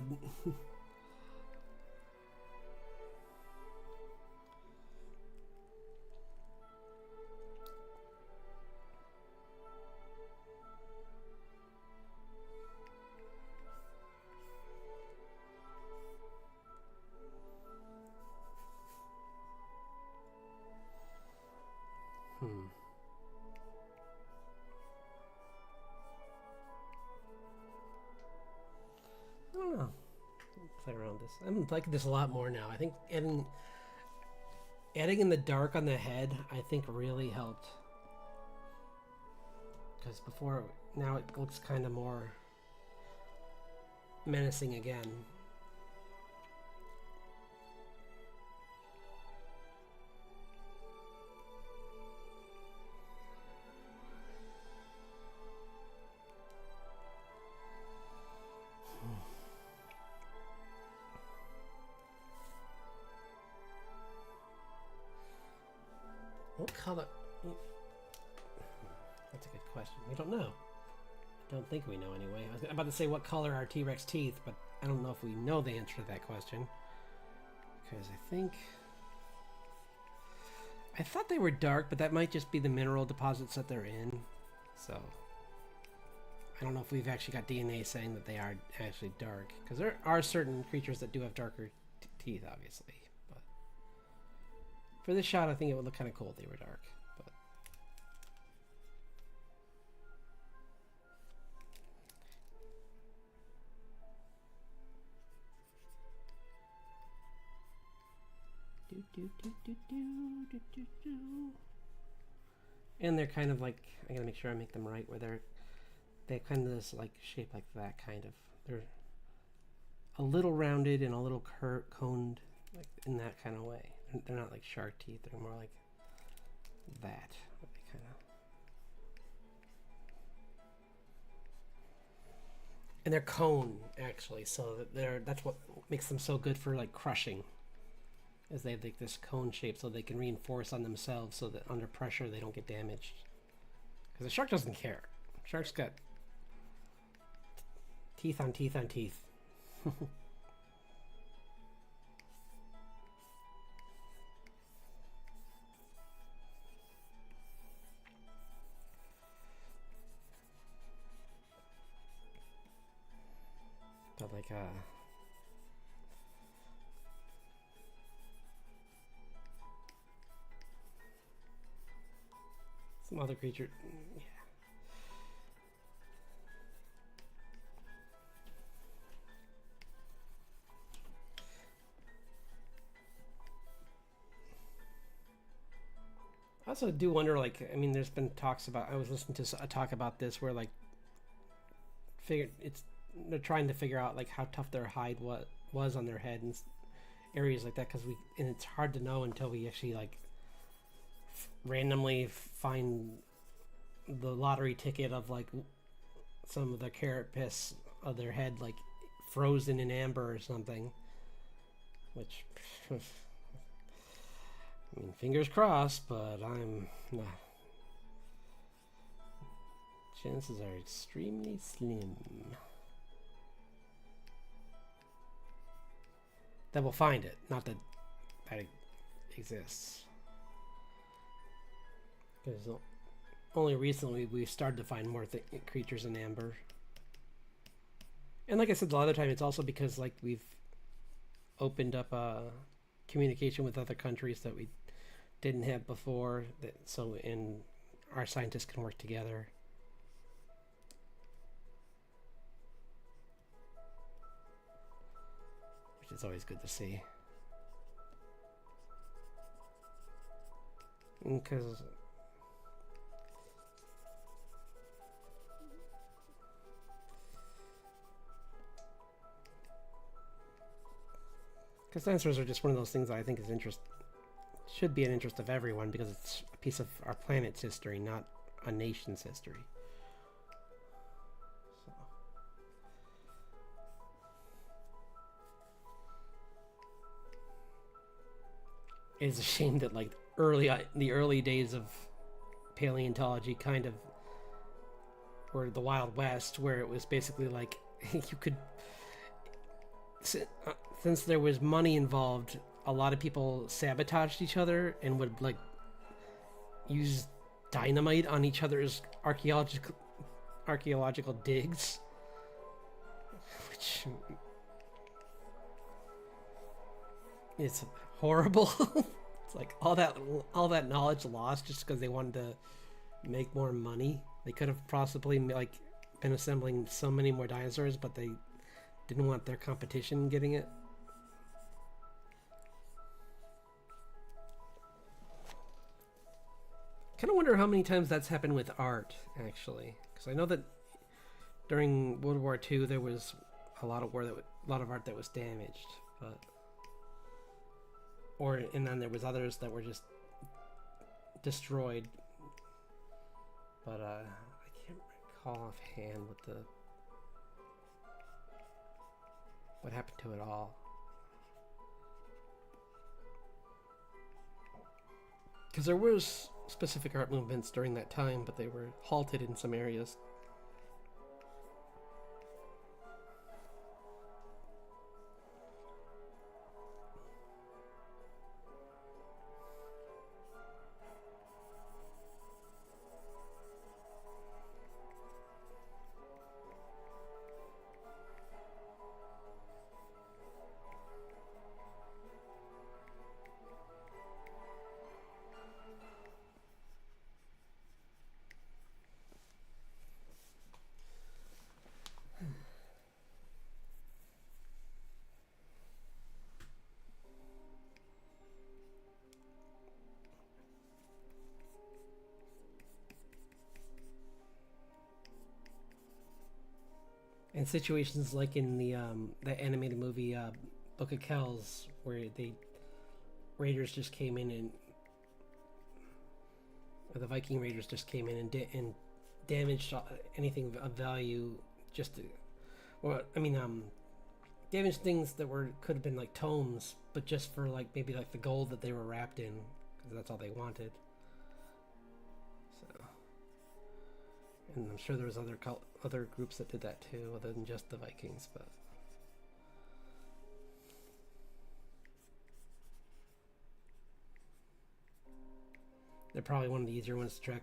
S1: I don't know. Play around this. I'm liking this a lot more now. I think adding in the dark on the head, I think really helped. Because now it looks kind of more menacing again. What color? That's a good question. We don't know. I don't think we know anyway. I was about to say what color are T-Rex teeth, but I don't know if we know the answer to that question. Because I thought they were dark, but that might just be the mineral deposits that they're in. So I don't know if we've actually got DNA saying that they are actually dark. Because there are certain creatures that do have darker teeth, obviously. For this shot, I think it would look kind of cool if they were dark. But and they're kind of like, I gotta make sure I make them right, where they kind of this like shape like that kind of. They're a little rounded and a little coned, like in that kind of way. They're not like shark teeth. They're more like that. Kind of. And they're cone actually, so that's what makes them so good for like crushing. Is they have like this cone shape, so they can reinforce on themselves, so that under pressure they don't get damaged. Because the shark doesn't care. Shark's got teeth on teeth on teeth. But like some other creature, yeah. I also do wonder, like, I mean, there's been talks about, I was listening to a talk about this where, like, they're trying to figure out, like, how tough their hide was on their head and areas like that, because and it's hard to know until we actually, like, randomly find the lottery ticket of, like, some of the carapace of their head, like, frozen in amber or something, which... I mean, fingers crossed, but I'm nah. Chances are extremely slim that we'll find it, not that it exists. Because only recently we've started to find more creatures in amber. And like I said, a lot of the time it's also because like we've opened up communication with other countries that we didn't have before, so our scientists can work together. Which is always good to see. Because dinosaurs are just one of those things that I think is should be an interest of everyone, because it's a piece of our planet's history, not a nation's history. So. It's a shame that like the early days of paleontology kind of were the Wild West, where it was basically like you could, since there was money involved, a lot of people sabotaged each other and would like use dynamite on each other's archaeological digs, which is horrible. It's like all that knowledge lost just because they wanted to make more money. They could have possibly like been assembling so many more dinosaurs, but they didn't want their competition getting it. Kind of wonder how many times that's happened with art, actually, because I know that during World War II there was a lot of art that was damaged, and then there was others that were just destroyed. But I can't recall offhand what happened to it all. Because there was specific art movements during that time, but they were halted in some areas. And situations like in the animated movie Book of Kells, where they raiders just came in and or the Viking raiders just came in and damaged anything of value just to, or I mean damaged things that could have been like tomes, but just for like maybe like the gold that they were wrapped in, because that's all they wanted. So, and I'm sure there was other groups that did that too, other than just the Vikings, but. They're probably one of the easier ones to track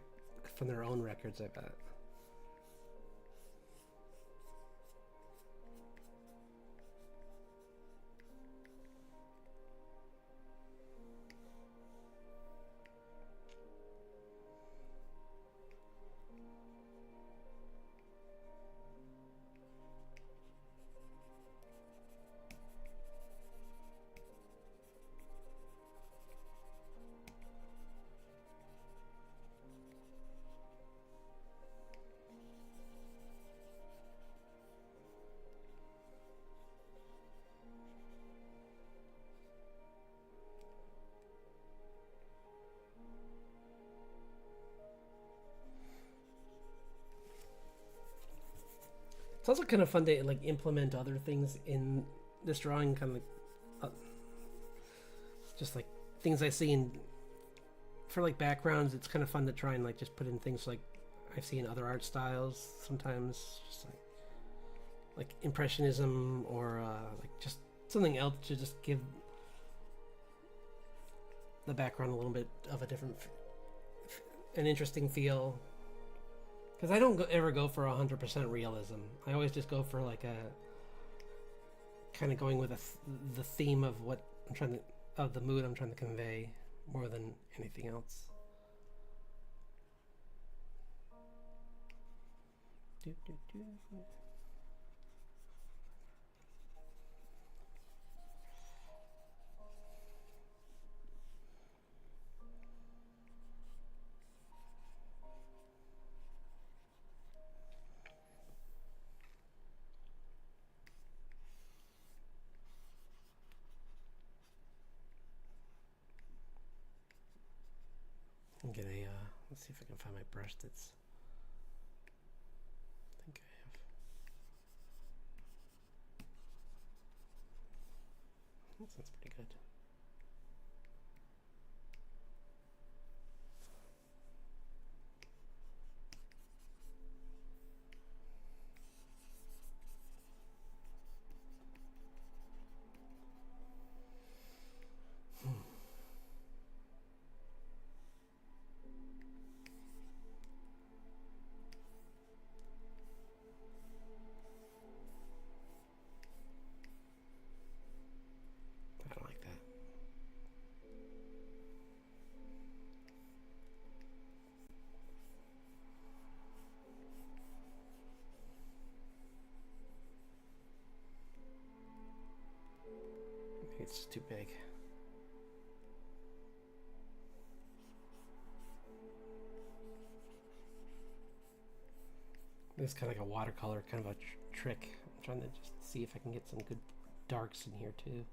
S1: from their own records, I bet. It's also kind of fun to like implement other things in this drawing, kind of like just like things I see in for like backgrounds. It's kind of fun to try and like just put in things like I see in other art styles sometimes, just like impressionism or like just something else to just give the background a little bit of a different, an interesting feel. Because I don't ever go for 100% realism. I always just go for like a kind of going with the theme of what I'm trying to, of the mood I'm trying to convey more than anything else. I'm gonna let's see if I can find my brush that's, I think I have. That sounds pretty good. I don't like that. Maybe it's too big. This is kind of like a watercolor kind of a trick. I'm trying to just see if I can get some good darks in here too.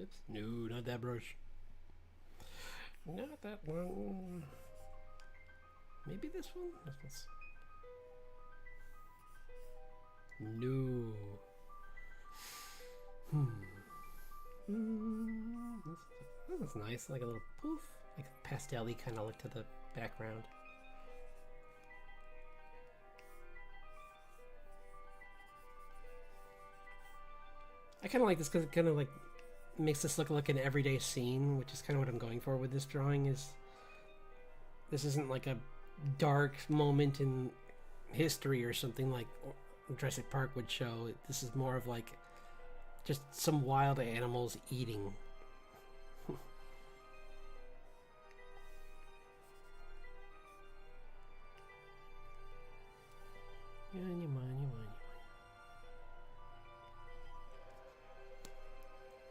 S1: Oops. No, not that brush. Not that one. Maybe this one? No. That's nice. Like a little poof. Like a pastel-y kind of look to the background. I kind of like this because it kind of like makes this look like an everyday scene, which is kind of what I'm going for with this drawing. Is this isn't like a dark moment in history or something like Jurassic Park would show. This is more of like just some wild animals eating.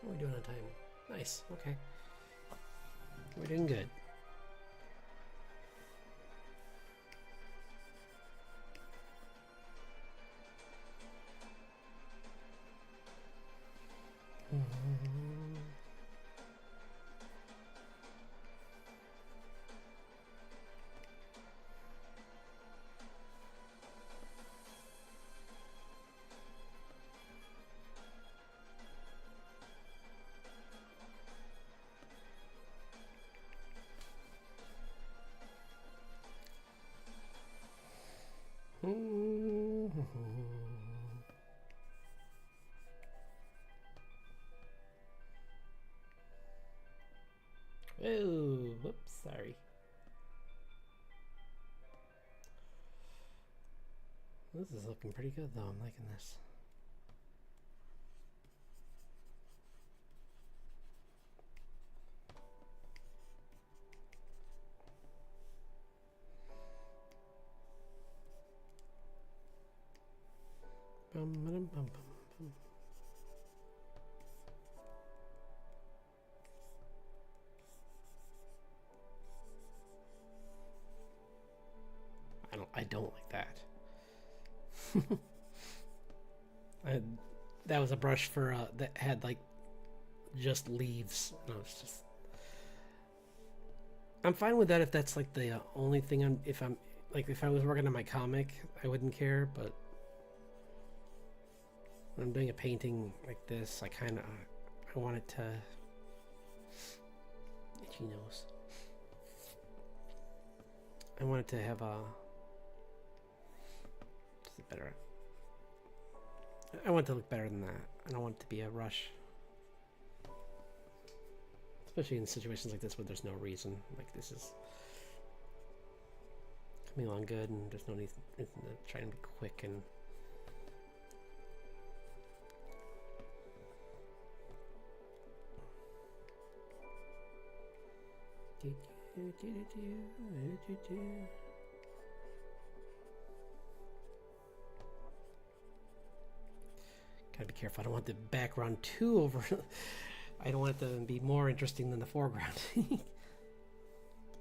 S1: What are we doing on time? Nice, okay. We're doing good. Oh, whoops, sorry. This is looking pretty good though, I'm liking this. Bum, bum, bum, bum. I don't like that. That was a brush for that had like just leaves. And I was just. I'm fine with that if that's like the only thing if I was working on my comic, I wouldn't care. But when I'm doing a painting like this, I want it to. Itchy nose. I want it to have a. Better. I want it to look better than that. I don't want it to be a rush. Especially in situations like this where there's no reason. Like this is coming along good and there's no need to try and be quick and gotta be careful. I don't want the background too over. I don't want it to be more interesting than the foreground. I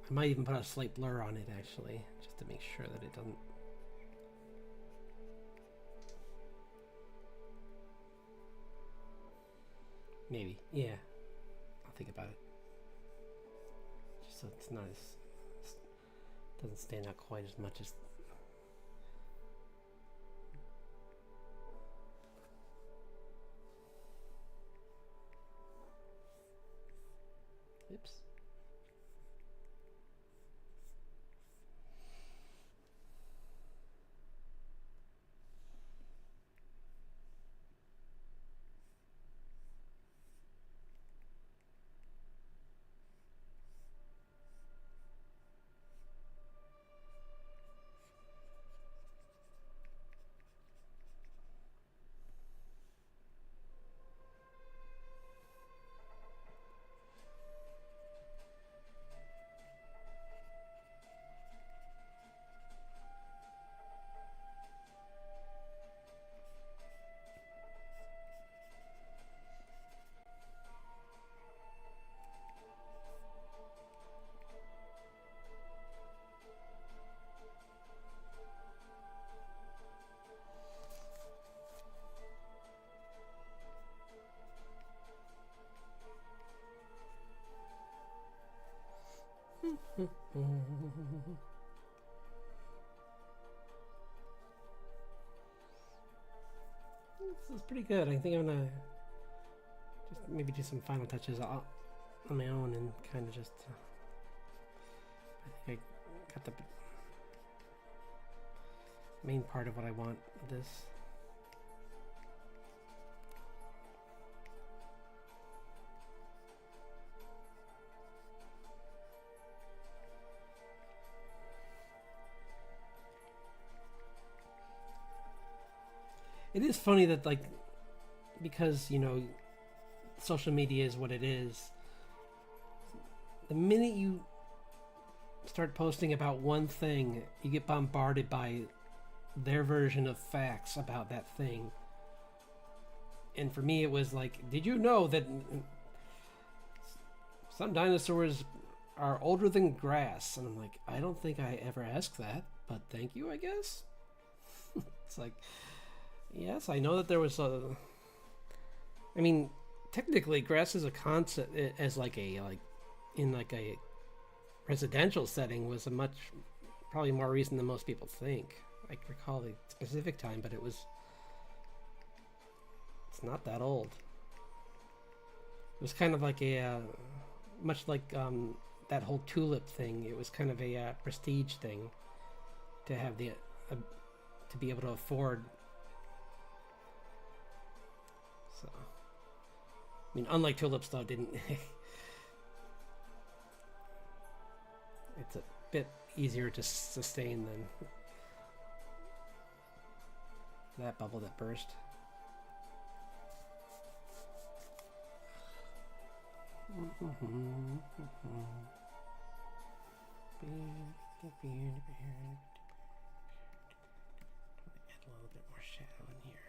S1: might even put a slight blur on it actually, just to make sure that it doesn't. Maybe, yeah. I'll think about it. Just so it's not as doesn't stand out quite as much as. Oops. This is pretty good. I think I'm gonna just maybe do some final touches on my own and kind of just. I think I got the main part of what I want with this. it is funny that, like, because, you know, social media is what it is, the minute you start posting about one thing, you get bombarded by their version of facts about that thing. And for me, it was like, did you know that some dinosaurs are older than grass? And I'm like, I don't think I ever asked that, but thank you, I guess. It's like, yes, I know that there was a... I mean, technically, grass is a concept as like a, like, in like a residential setting was a much, probably more recent than most people think. I recall the specific time, but it's not that old. It was kind of like a, much like that whole tulip thing. It was kind of a prestige thing to have the, to be able to afford. So, I mean, unlike tulips though, didn't. It's a bit easier to sustain than that bubble that burst. Add a little bit more shadow in here.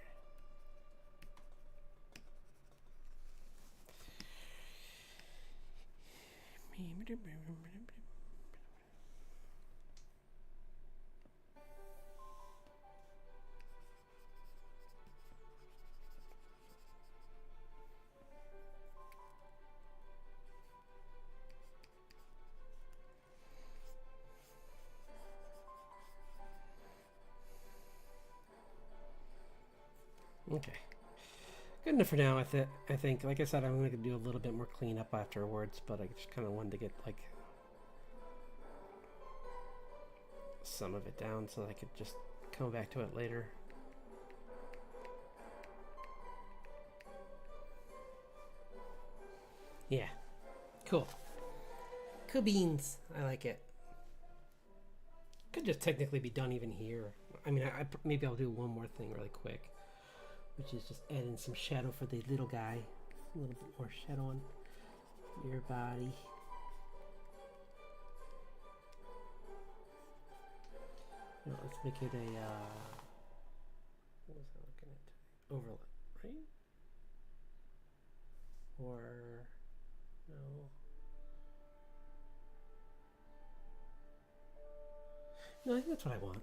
S1: Okay. Good enough for now, I think. Like I said, I'm going to do a little bit more cleanup afterwards, but I just kind of wanted to get, like, some of it down so I could just come back to it later. Yeah. Cool. Cool beans. I like it. Could just technically be done even here. I mean, maybe I'll do one more thing really quick, which is just add in some shadow for the little guy. A little bit more shadow on your body. Now let's make it a, what was I looking at? Overlap, right? Or, no. No, I think that's what I want.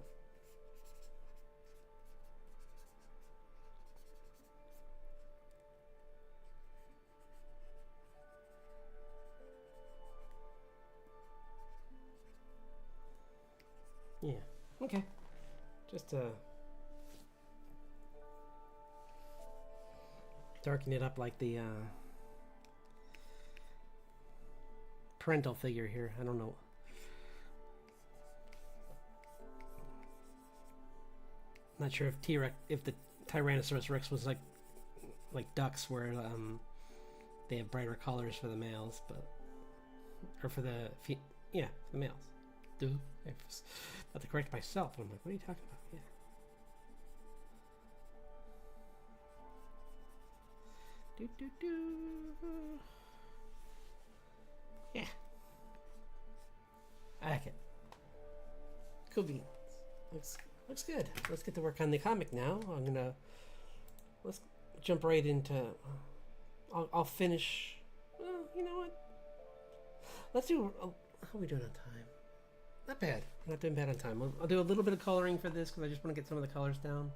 S1: Yeah, okay. Just darken it up like the parental figure here. I don't know. Not sure if the Tyrannosaurus Rex was like ducks, where they have brighter colors for the males, but or for the the males. I was about to correct myself. I'm like, what are you talking about? Yeah. Yeah. I like it. Cool beans. Looks good. Let's get to work on the comic now. Let's jump right into. I'll finish. Well, you know what? Let's do. How are we doing on time? Not bad. I'm not doing bad on time. I'll do a little bit of coloring for this because I just want to get some of the colors down,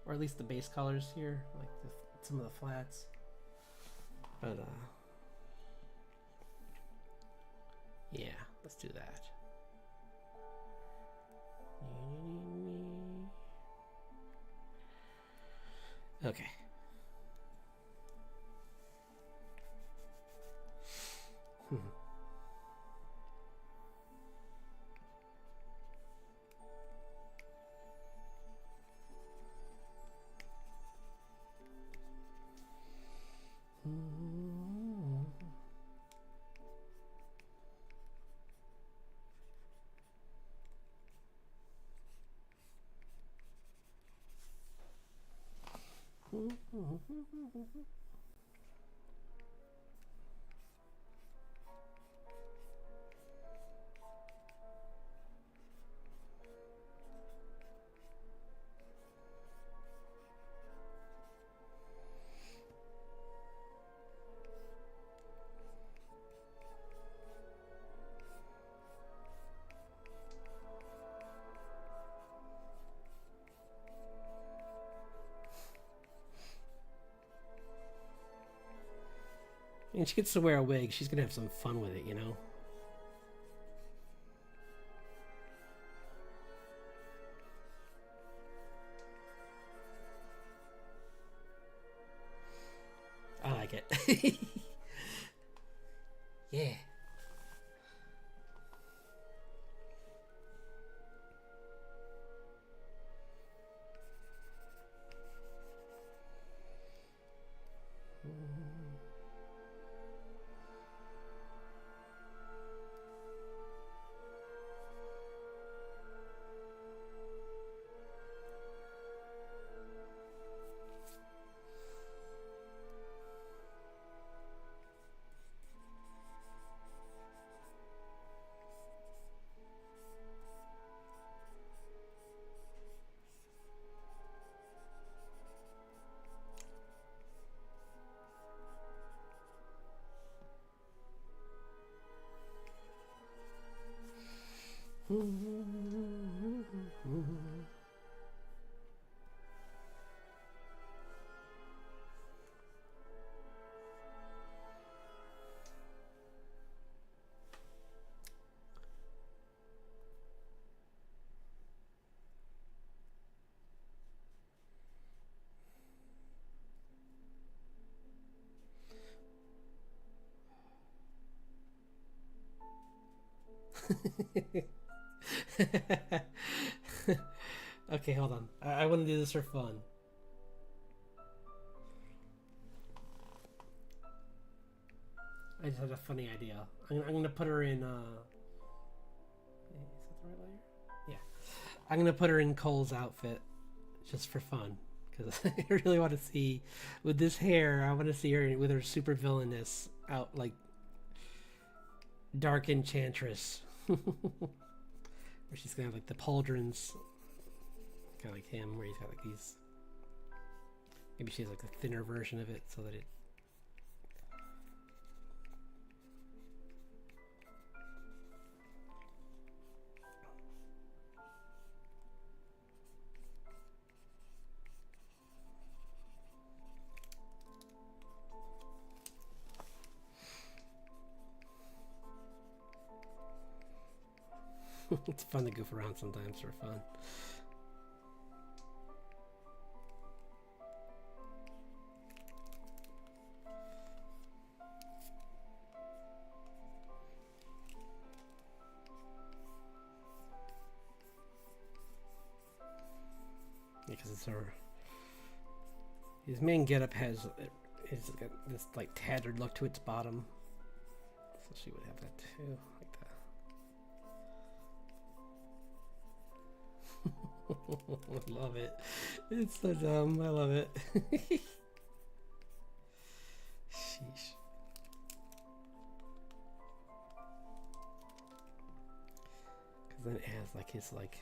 S1: or at least the base colors here, like some of the flats. But yeah, let's do that. Okay. And she gets to wear a wig. She's gonna have some fun with it, you know? I like it. Yeah. Okay, hold on. I want to do this for fun. I just had a funny idea. I'm gonna put her in. Is that the right layer? Yeah. I'm gonna put her in Cole's outfit, just for fun, because I really want to see, with this hair, I want to see her with her super villainous out, like dark enchantress, where she's gonna have like the pauldrons, kind of like him, where he's got like these. Maybe she has like a thinner version of it, so that it. It's fun to goof around sometimes for fun. Because it's her. His main getup has got this like tattered look to its bottom, so she would have that too, like that. I love it. It's so dumb. I love it. Sheesh. Because then it has like his like.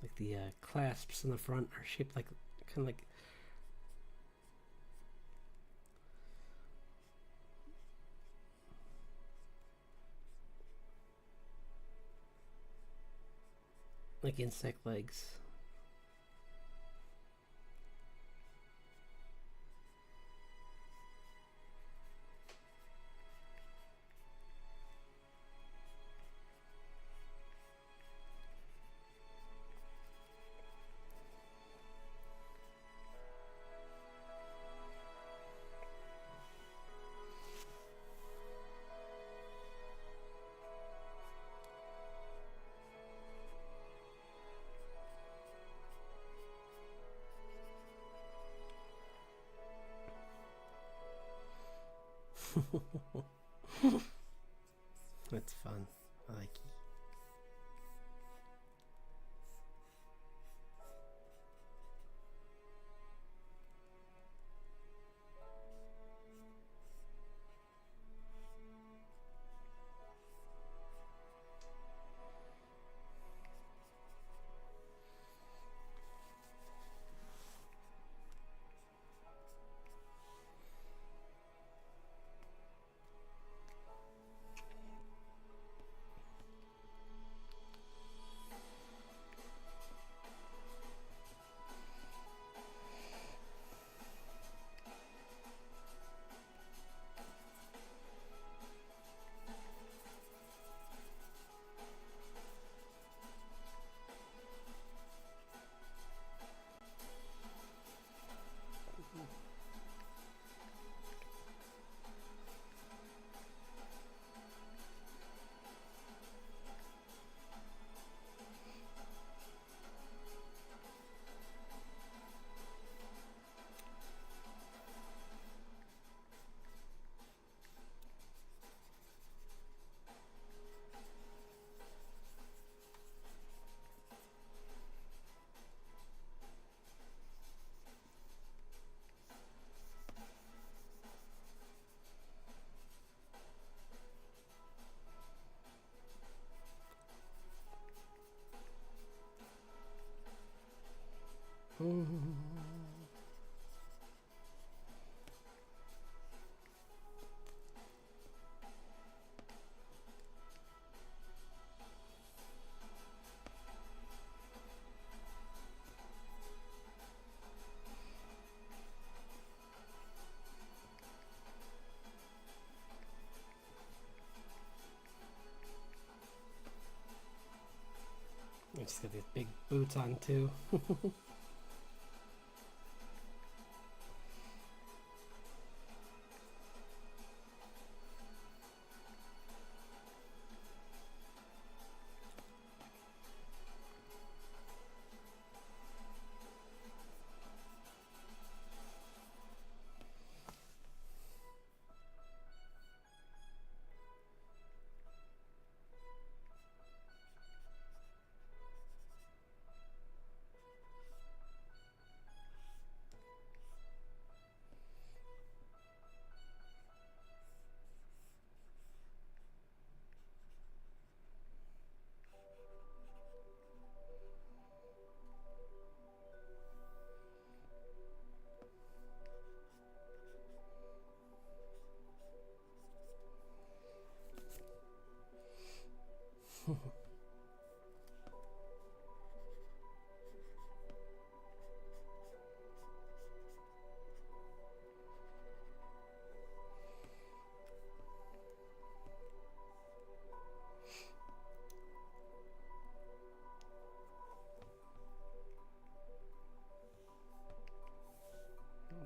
S1: Like the clasps in the front are shaped like kind of like insect legs. That's fun. I like it. I just got these big boots on too.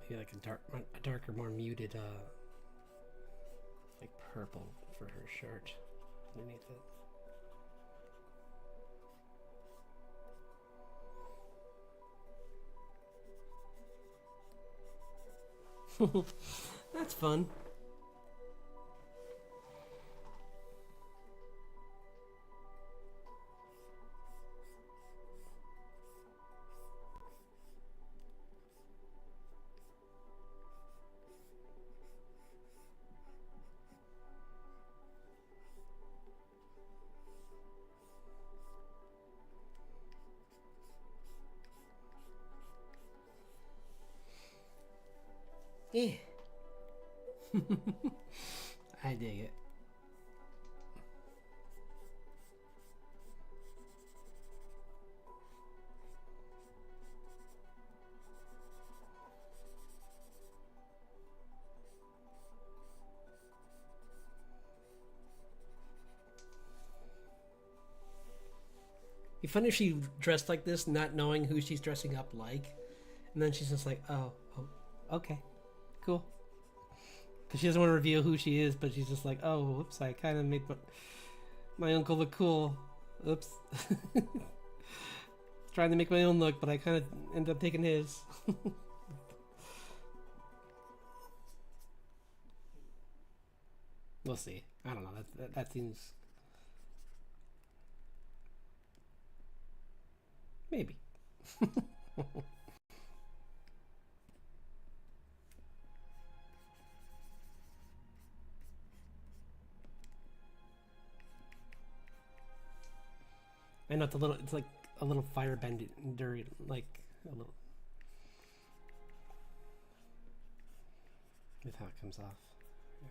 S1: Maybe like a darker, more muted, like purple for her shirt underneath it. That's fun. Yeah. I dig it. It'd be funny if she dressed like this, not knowing who she's dressing up like, and then she's just like, oh okay, cool. Because she doesn't want to reveal who she is, but she's just like, oh, whoops, I kind of made my uncle look cool. Oops. Trying to make my own look, but I kind of ended up taking his. We'll see. I don't know. That seems maybe. I know it's a little. It's like a little firebender, like a little. With how it comes off. Yeah.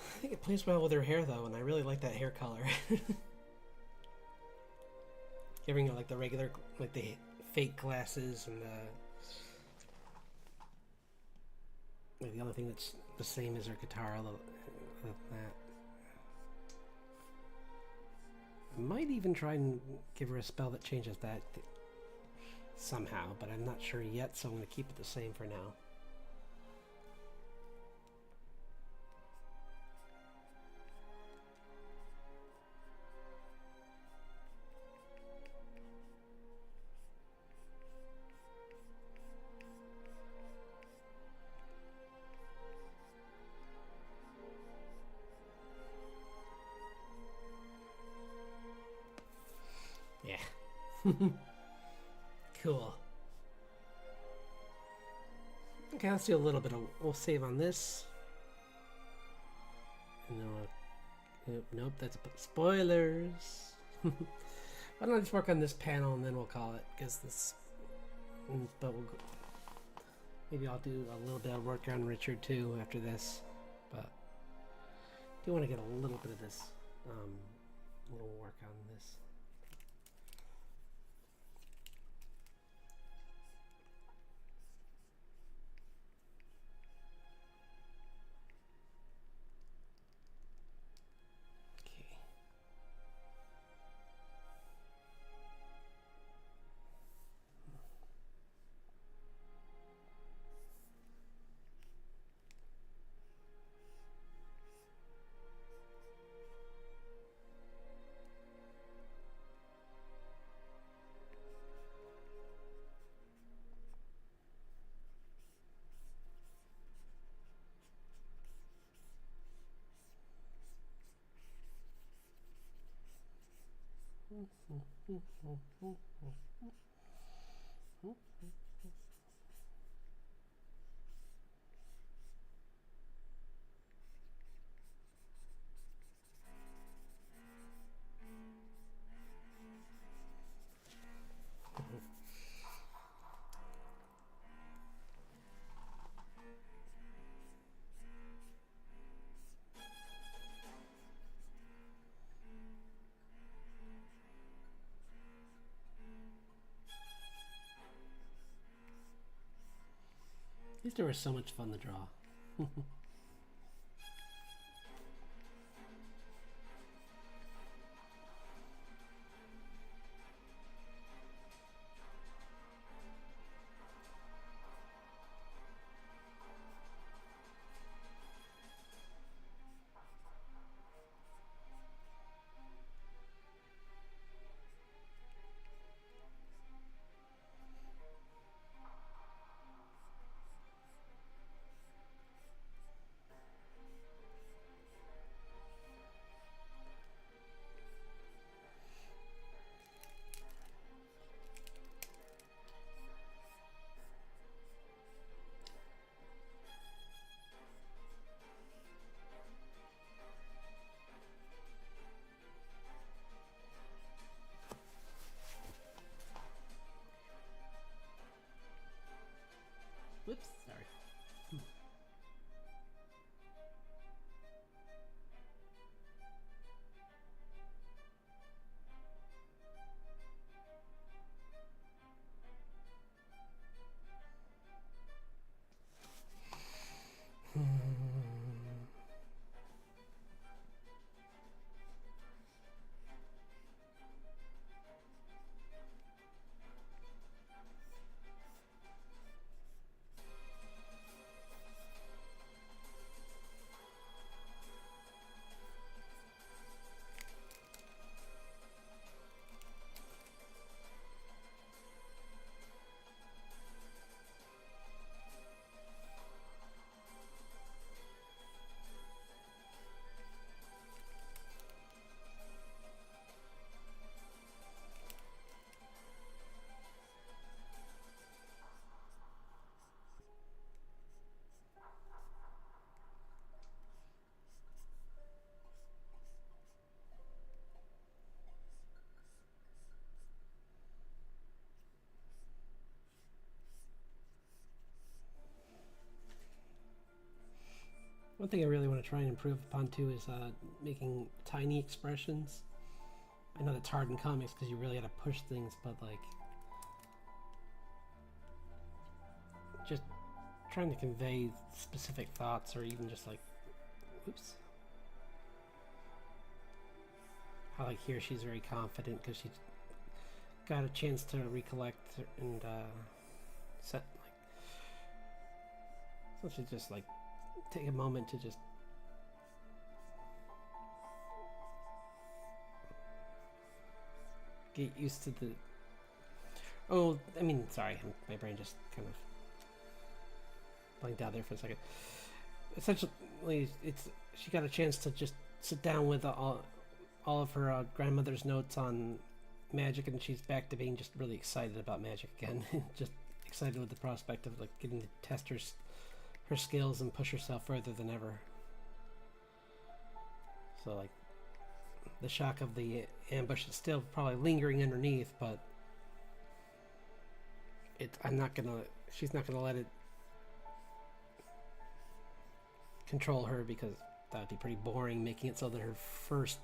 S1: I think it plays well with her hair though, and I really like that hair color. Giving her like the regular, like the fake glasses and like the only thing that's the same as her guitar. That. I might even try and give her a spell that changes that somehow, but I'm not sure yet, so I'm going to keep it the same for now. Yeah. Cool. Okay, let's do a little bit of... We'll save on this. And then we'll... Nope, that's... Spoilers! Why don't I just work on this panel and then we'll call it, because this... But we'll... Maybe I'll do a little bit of work on Richard too after this. But... I do want to get a little bit of this... little work on this. These two were so much fun to draw. One thing I really want to try and improve upon too is making tiny expressions. I know that's hard in comics because you really got to push things, but like just trying to convey specific thoughts, or even just like, oops. How like here she's very confident because she's got a chance to recollect and set like. So she just like take a moment to just get used to the. Oh, I mean, sorry, my brain just kind of blanked out there for a second. Essentially, she got a chance to just sit down with all of her grandmother's notes on magic, and she's back to being just really excited about magic again. Just excited with the prospect of like getting to test her skills and push herself further than ever. So like the shock of the ambush is still probably lingering underneath, but she's not gonna let it control her, because that'd be pretty boring, making it so that her first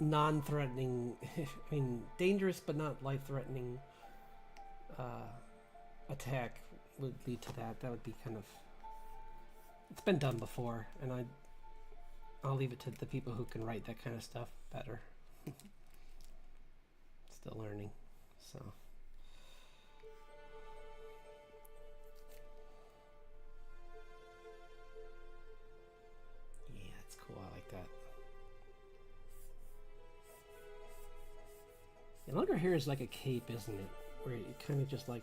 S1: non-threatening, I mean dangerous but not life-threatening attack would lead to that. That would be kind of, it's been done before, and I'll leave it to the people who can write that kind of stuff better. Still learning, so. Yeah, that's cool. I like that. And longer hair is like a cape, isn't it? Where it kind of just like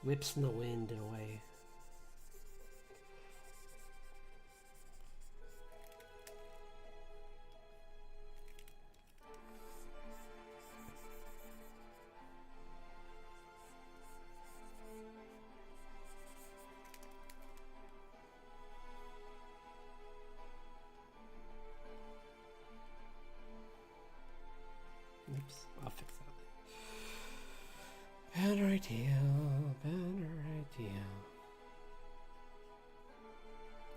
S1: whips in the wind in a way. Oops, I'll fix that. Better idea, better idea.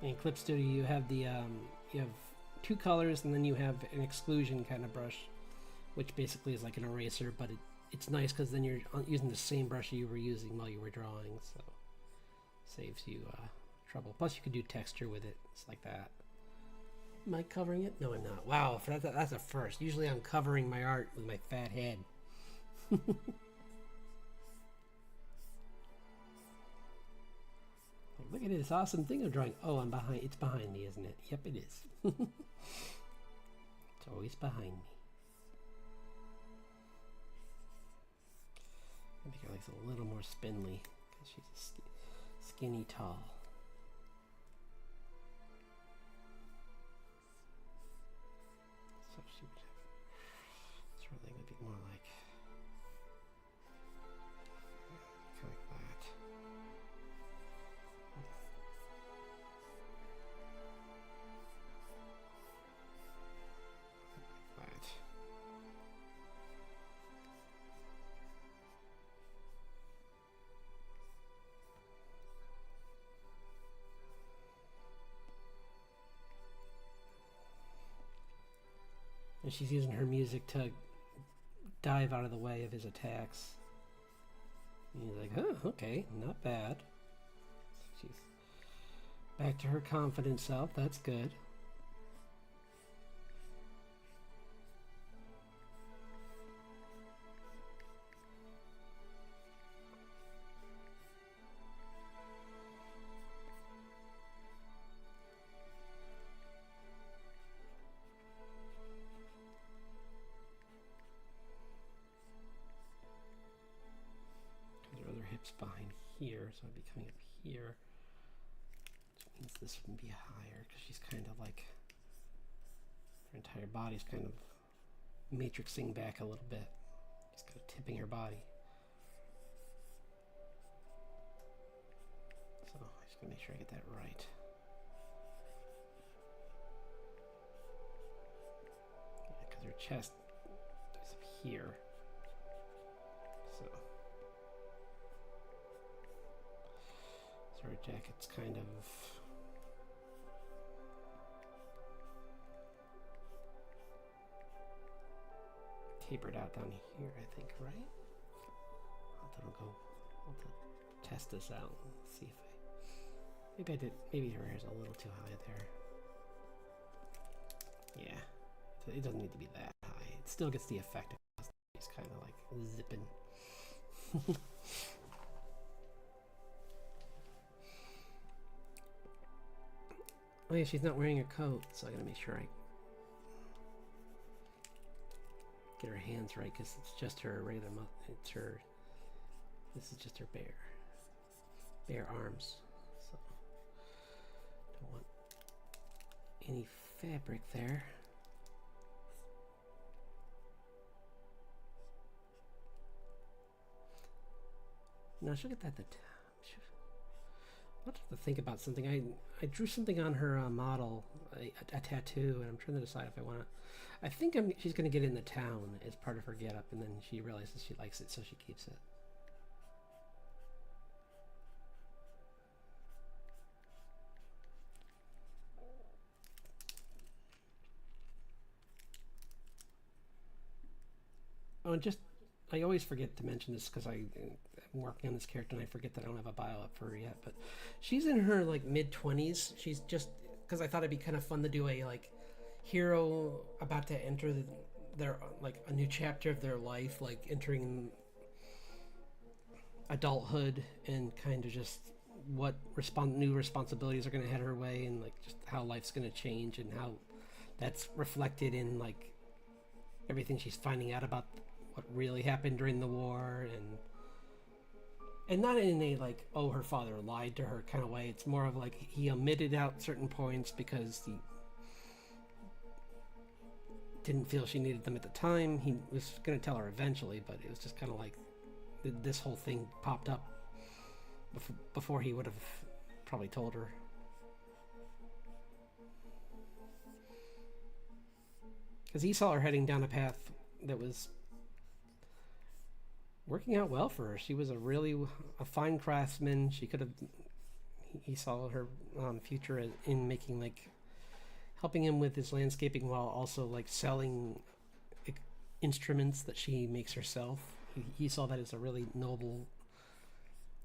S1: In Clip Studio, you have the you have two colors, and then you have an exclusion kind of brush, which basically is like an eraser, but it's nice because then you're using the same brush you were using while you were drawing, so saves you trouble. Plus, you could do texture with it. It's like that. Am I covering it? No, I'm not. Wow, that's a first. Usually I'm covering my art with my fat head. Look at this awesome thing I'm drawing. Oh, I'm behind. It's behind me, isn't it? Yep, it is. It's always behind me. I think her leg's a little more spindly because she's skinny tall. So she would have, this her leg would be more like kind of like that. Like that. And she's using her music to dive out of the way of his attacks. And he's like, oh, okay, not bad. She's back to her confident self. That's good. Behind here, so I'd be coming up here, which means this wouldn't be higher because she's kind of like, her entire body's kind of matrixing back a little bit. Just kind of tipping her body. So I'm just gonna make sure I get that right. Because her chest is up here. Her jacket's kind of tapered out down here, I think, right? I'll have to test this out and see if maybe I did, maybe her hair's a little too high there. Yeah, so it doesn't need to be that high. It still gets the effect of it's kind of like zipping. Oh yeah, she's not wearing a coat, so I gotta make sure I get her hands right, because it's just her regular it's her, this is just her bare arms, so don't want any fabric there. No, she'll get that. I'll have to think about something. I drew something on her model, a tattoo, and I'm trying to decide if I want to. I think she's going to get it in the town as part of her getup, and then she realizes she likes it, so she keeps it. Oh, and just, I always forget to mention this because I'm working on this character and I forget that I don't have a bio up for her yet, but she's in her like mid-20s. She's just, because I thought it'd be kind of fun to do a like hero about to enter their like a new chapter of their life, like entering adulthood, and kind of just what new responsibilities are going to head her way, and like just how life's going to change and how that's reflected in like everything she's finding out about what really happened during the war, and not in a like, oh, her father lied to her kind of way. It's more of like he omitted out certain points because he didn't feel she needed them at the time. He was going to tell her eventually, but it was just kind of like this whole thing popped up before he would have probably told her. Because he saw her heading down a path that was working out well for her. She was a fine craftsman. She could have. He saw her future in making like helping him with his landscaping while also like selling instruments that she makes herself. He saw that as a really noble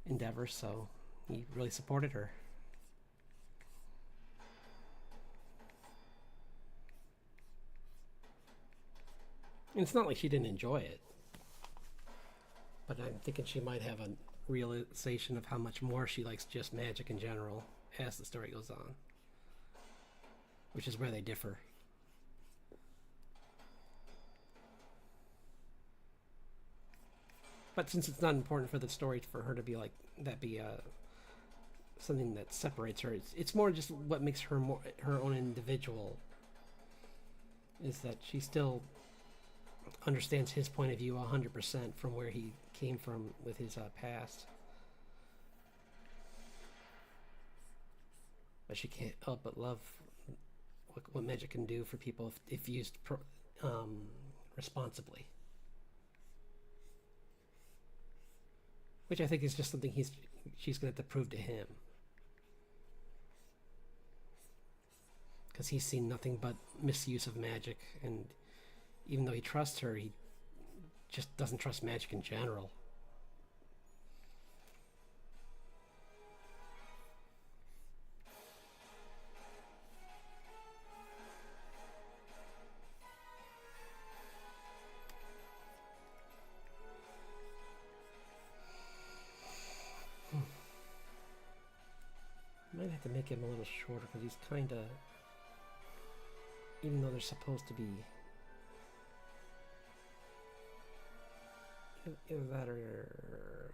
S1: endeavor, so he really supported her. And it's not like she didn't enjoy it, but I'm thinking she might have a realization of how much more she likes just magic in general as the story goes on, which is where they differ. But since it's not important for the story for her to be like that, be something that separates her, it's more just what makes her more her own individual. Is that she still understands his point of view 100% from where he came from with his past, but she can't help but love what magic can do for people if used responsibly. Which I think is just something she's going to have to prove to him. Because he's seen nothing but misuse of magic, and even though he trusts her, he just doesn't trust magic in general. Might have to make him a little shorter because he's kind of, even though they're supposed to be either that or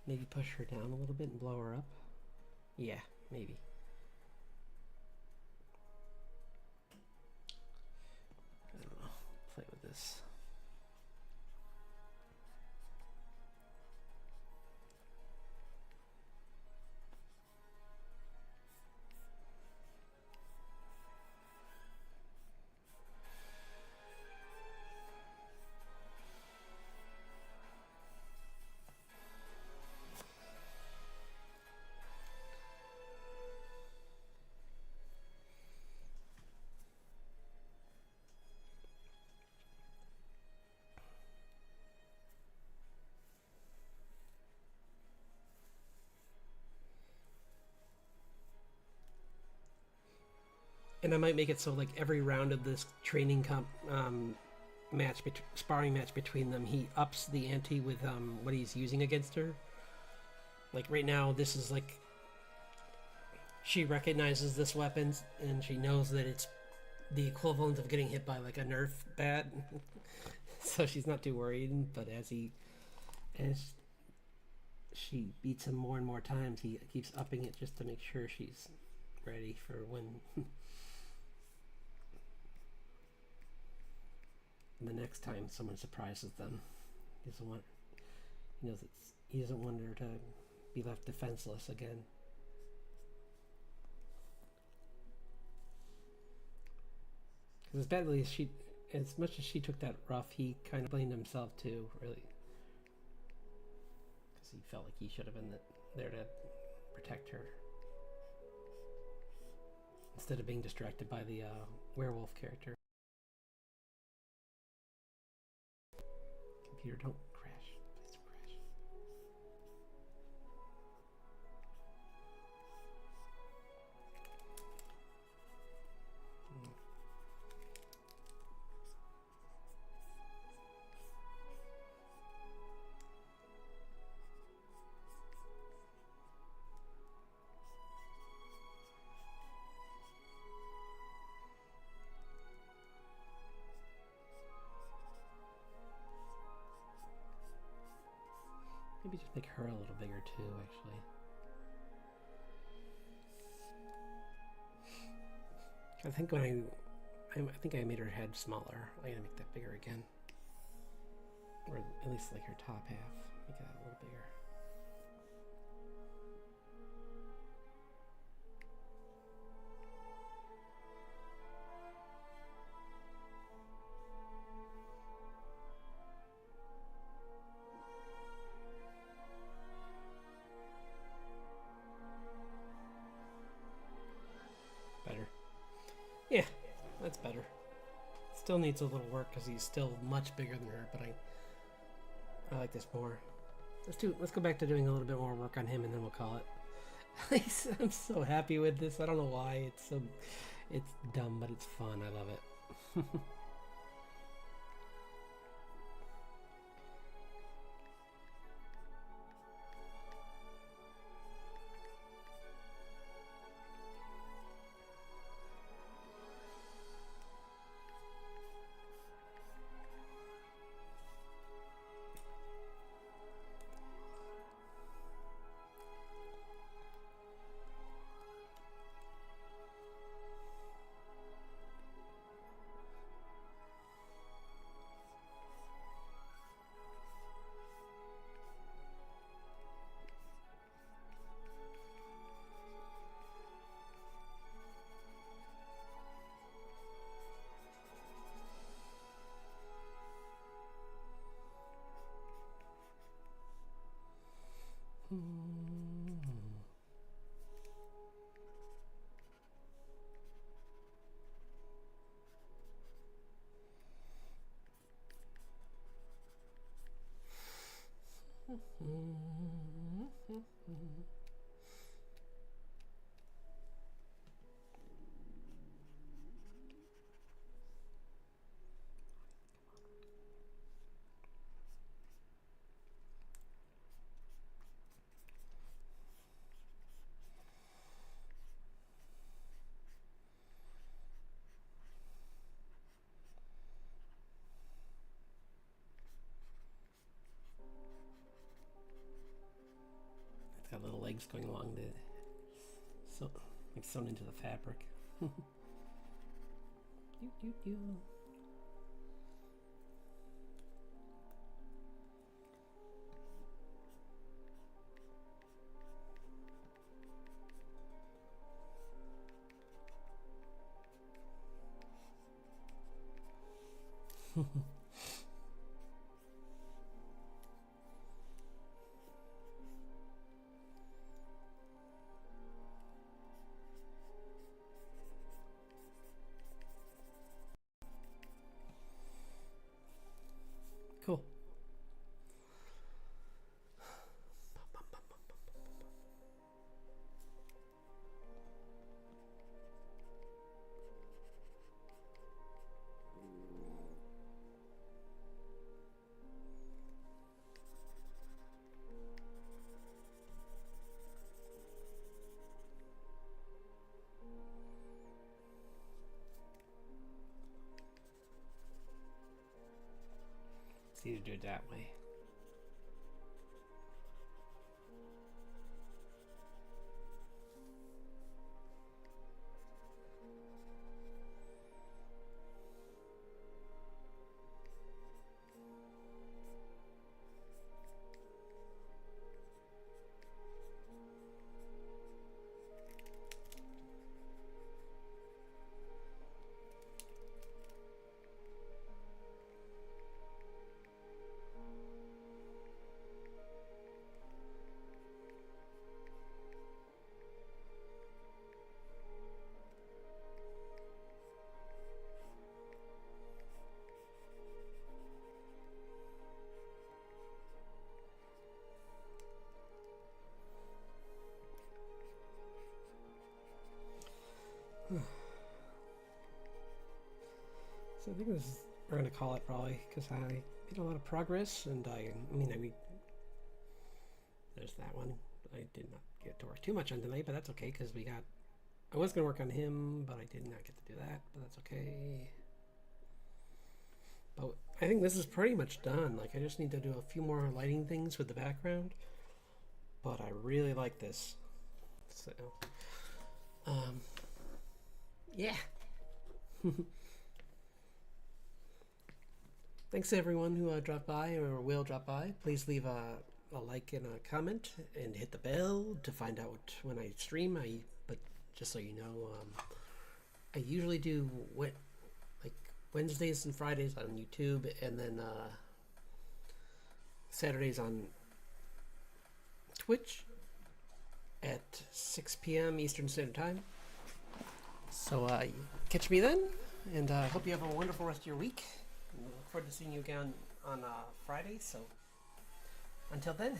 S1: maybe push her down a little bit and blow her up. Yeah, maybe. I don't know. Play with this. And I might make it so like every round of this training sparring match between them, he ups the ante with what he's using against her. Like right now, this is like she recognizes this weapon and she knows that it's the equivalent of getting hit by like a Nerf bat. So she's not too worried. But as she beats him more and more times, he keeps upping it just to make sure she's ready for when the next time someone surprises them. He doesn't want her to be left defenseless again. Because as much as she took that rough, he kind of blamed himself too, really. Because he felt like he should have been there to protect her. Instead of being distracted by the werewolf character. Computer, don't crash. Please don't crash. Maybe just make her a little bigger too, actually. I think I think I made her head smaller. I'm gonna make that bigger again, or at least like her top half. Make that a little bigger. Better. Yeah, that's better. Still needs a little work because he's still much bigger than her, but I like this more. Let's go back to doing a little bit more work on him, and then we'll call it. I'm so happy with this. I don't know why. It's dumb, but it's fun. I love it. It's got little legs going along like sewn into the fabric. Cool. It's easier to do it that way. So I think we're going to call it probably, because I made a lot of progress, and I mean, there's that one. I did not get to work too much on tonight, but that's okay, because I was going to work on him, but I did not get to do that, but that's okay. But I think this is pretty much done. Like, I just need to do a few more lighting things with the background, but I really like this. So, yeah. Thanks to everyone who dropped by or will drop by. Please leave a like and a comment and hit the bell to find out when I stream. But just so you know, I usually do like Wednesdays and Fridays on YouTube, and then Saturdays on Twitch at 6 p.m. Eastern Standard Time. So catch me then, and I hope you have a wonderful rest of your week. I look forward to seeing you again on Friday. So until then.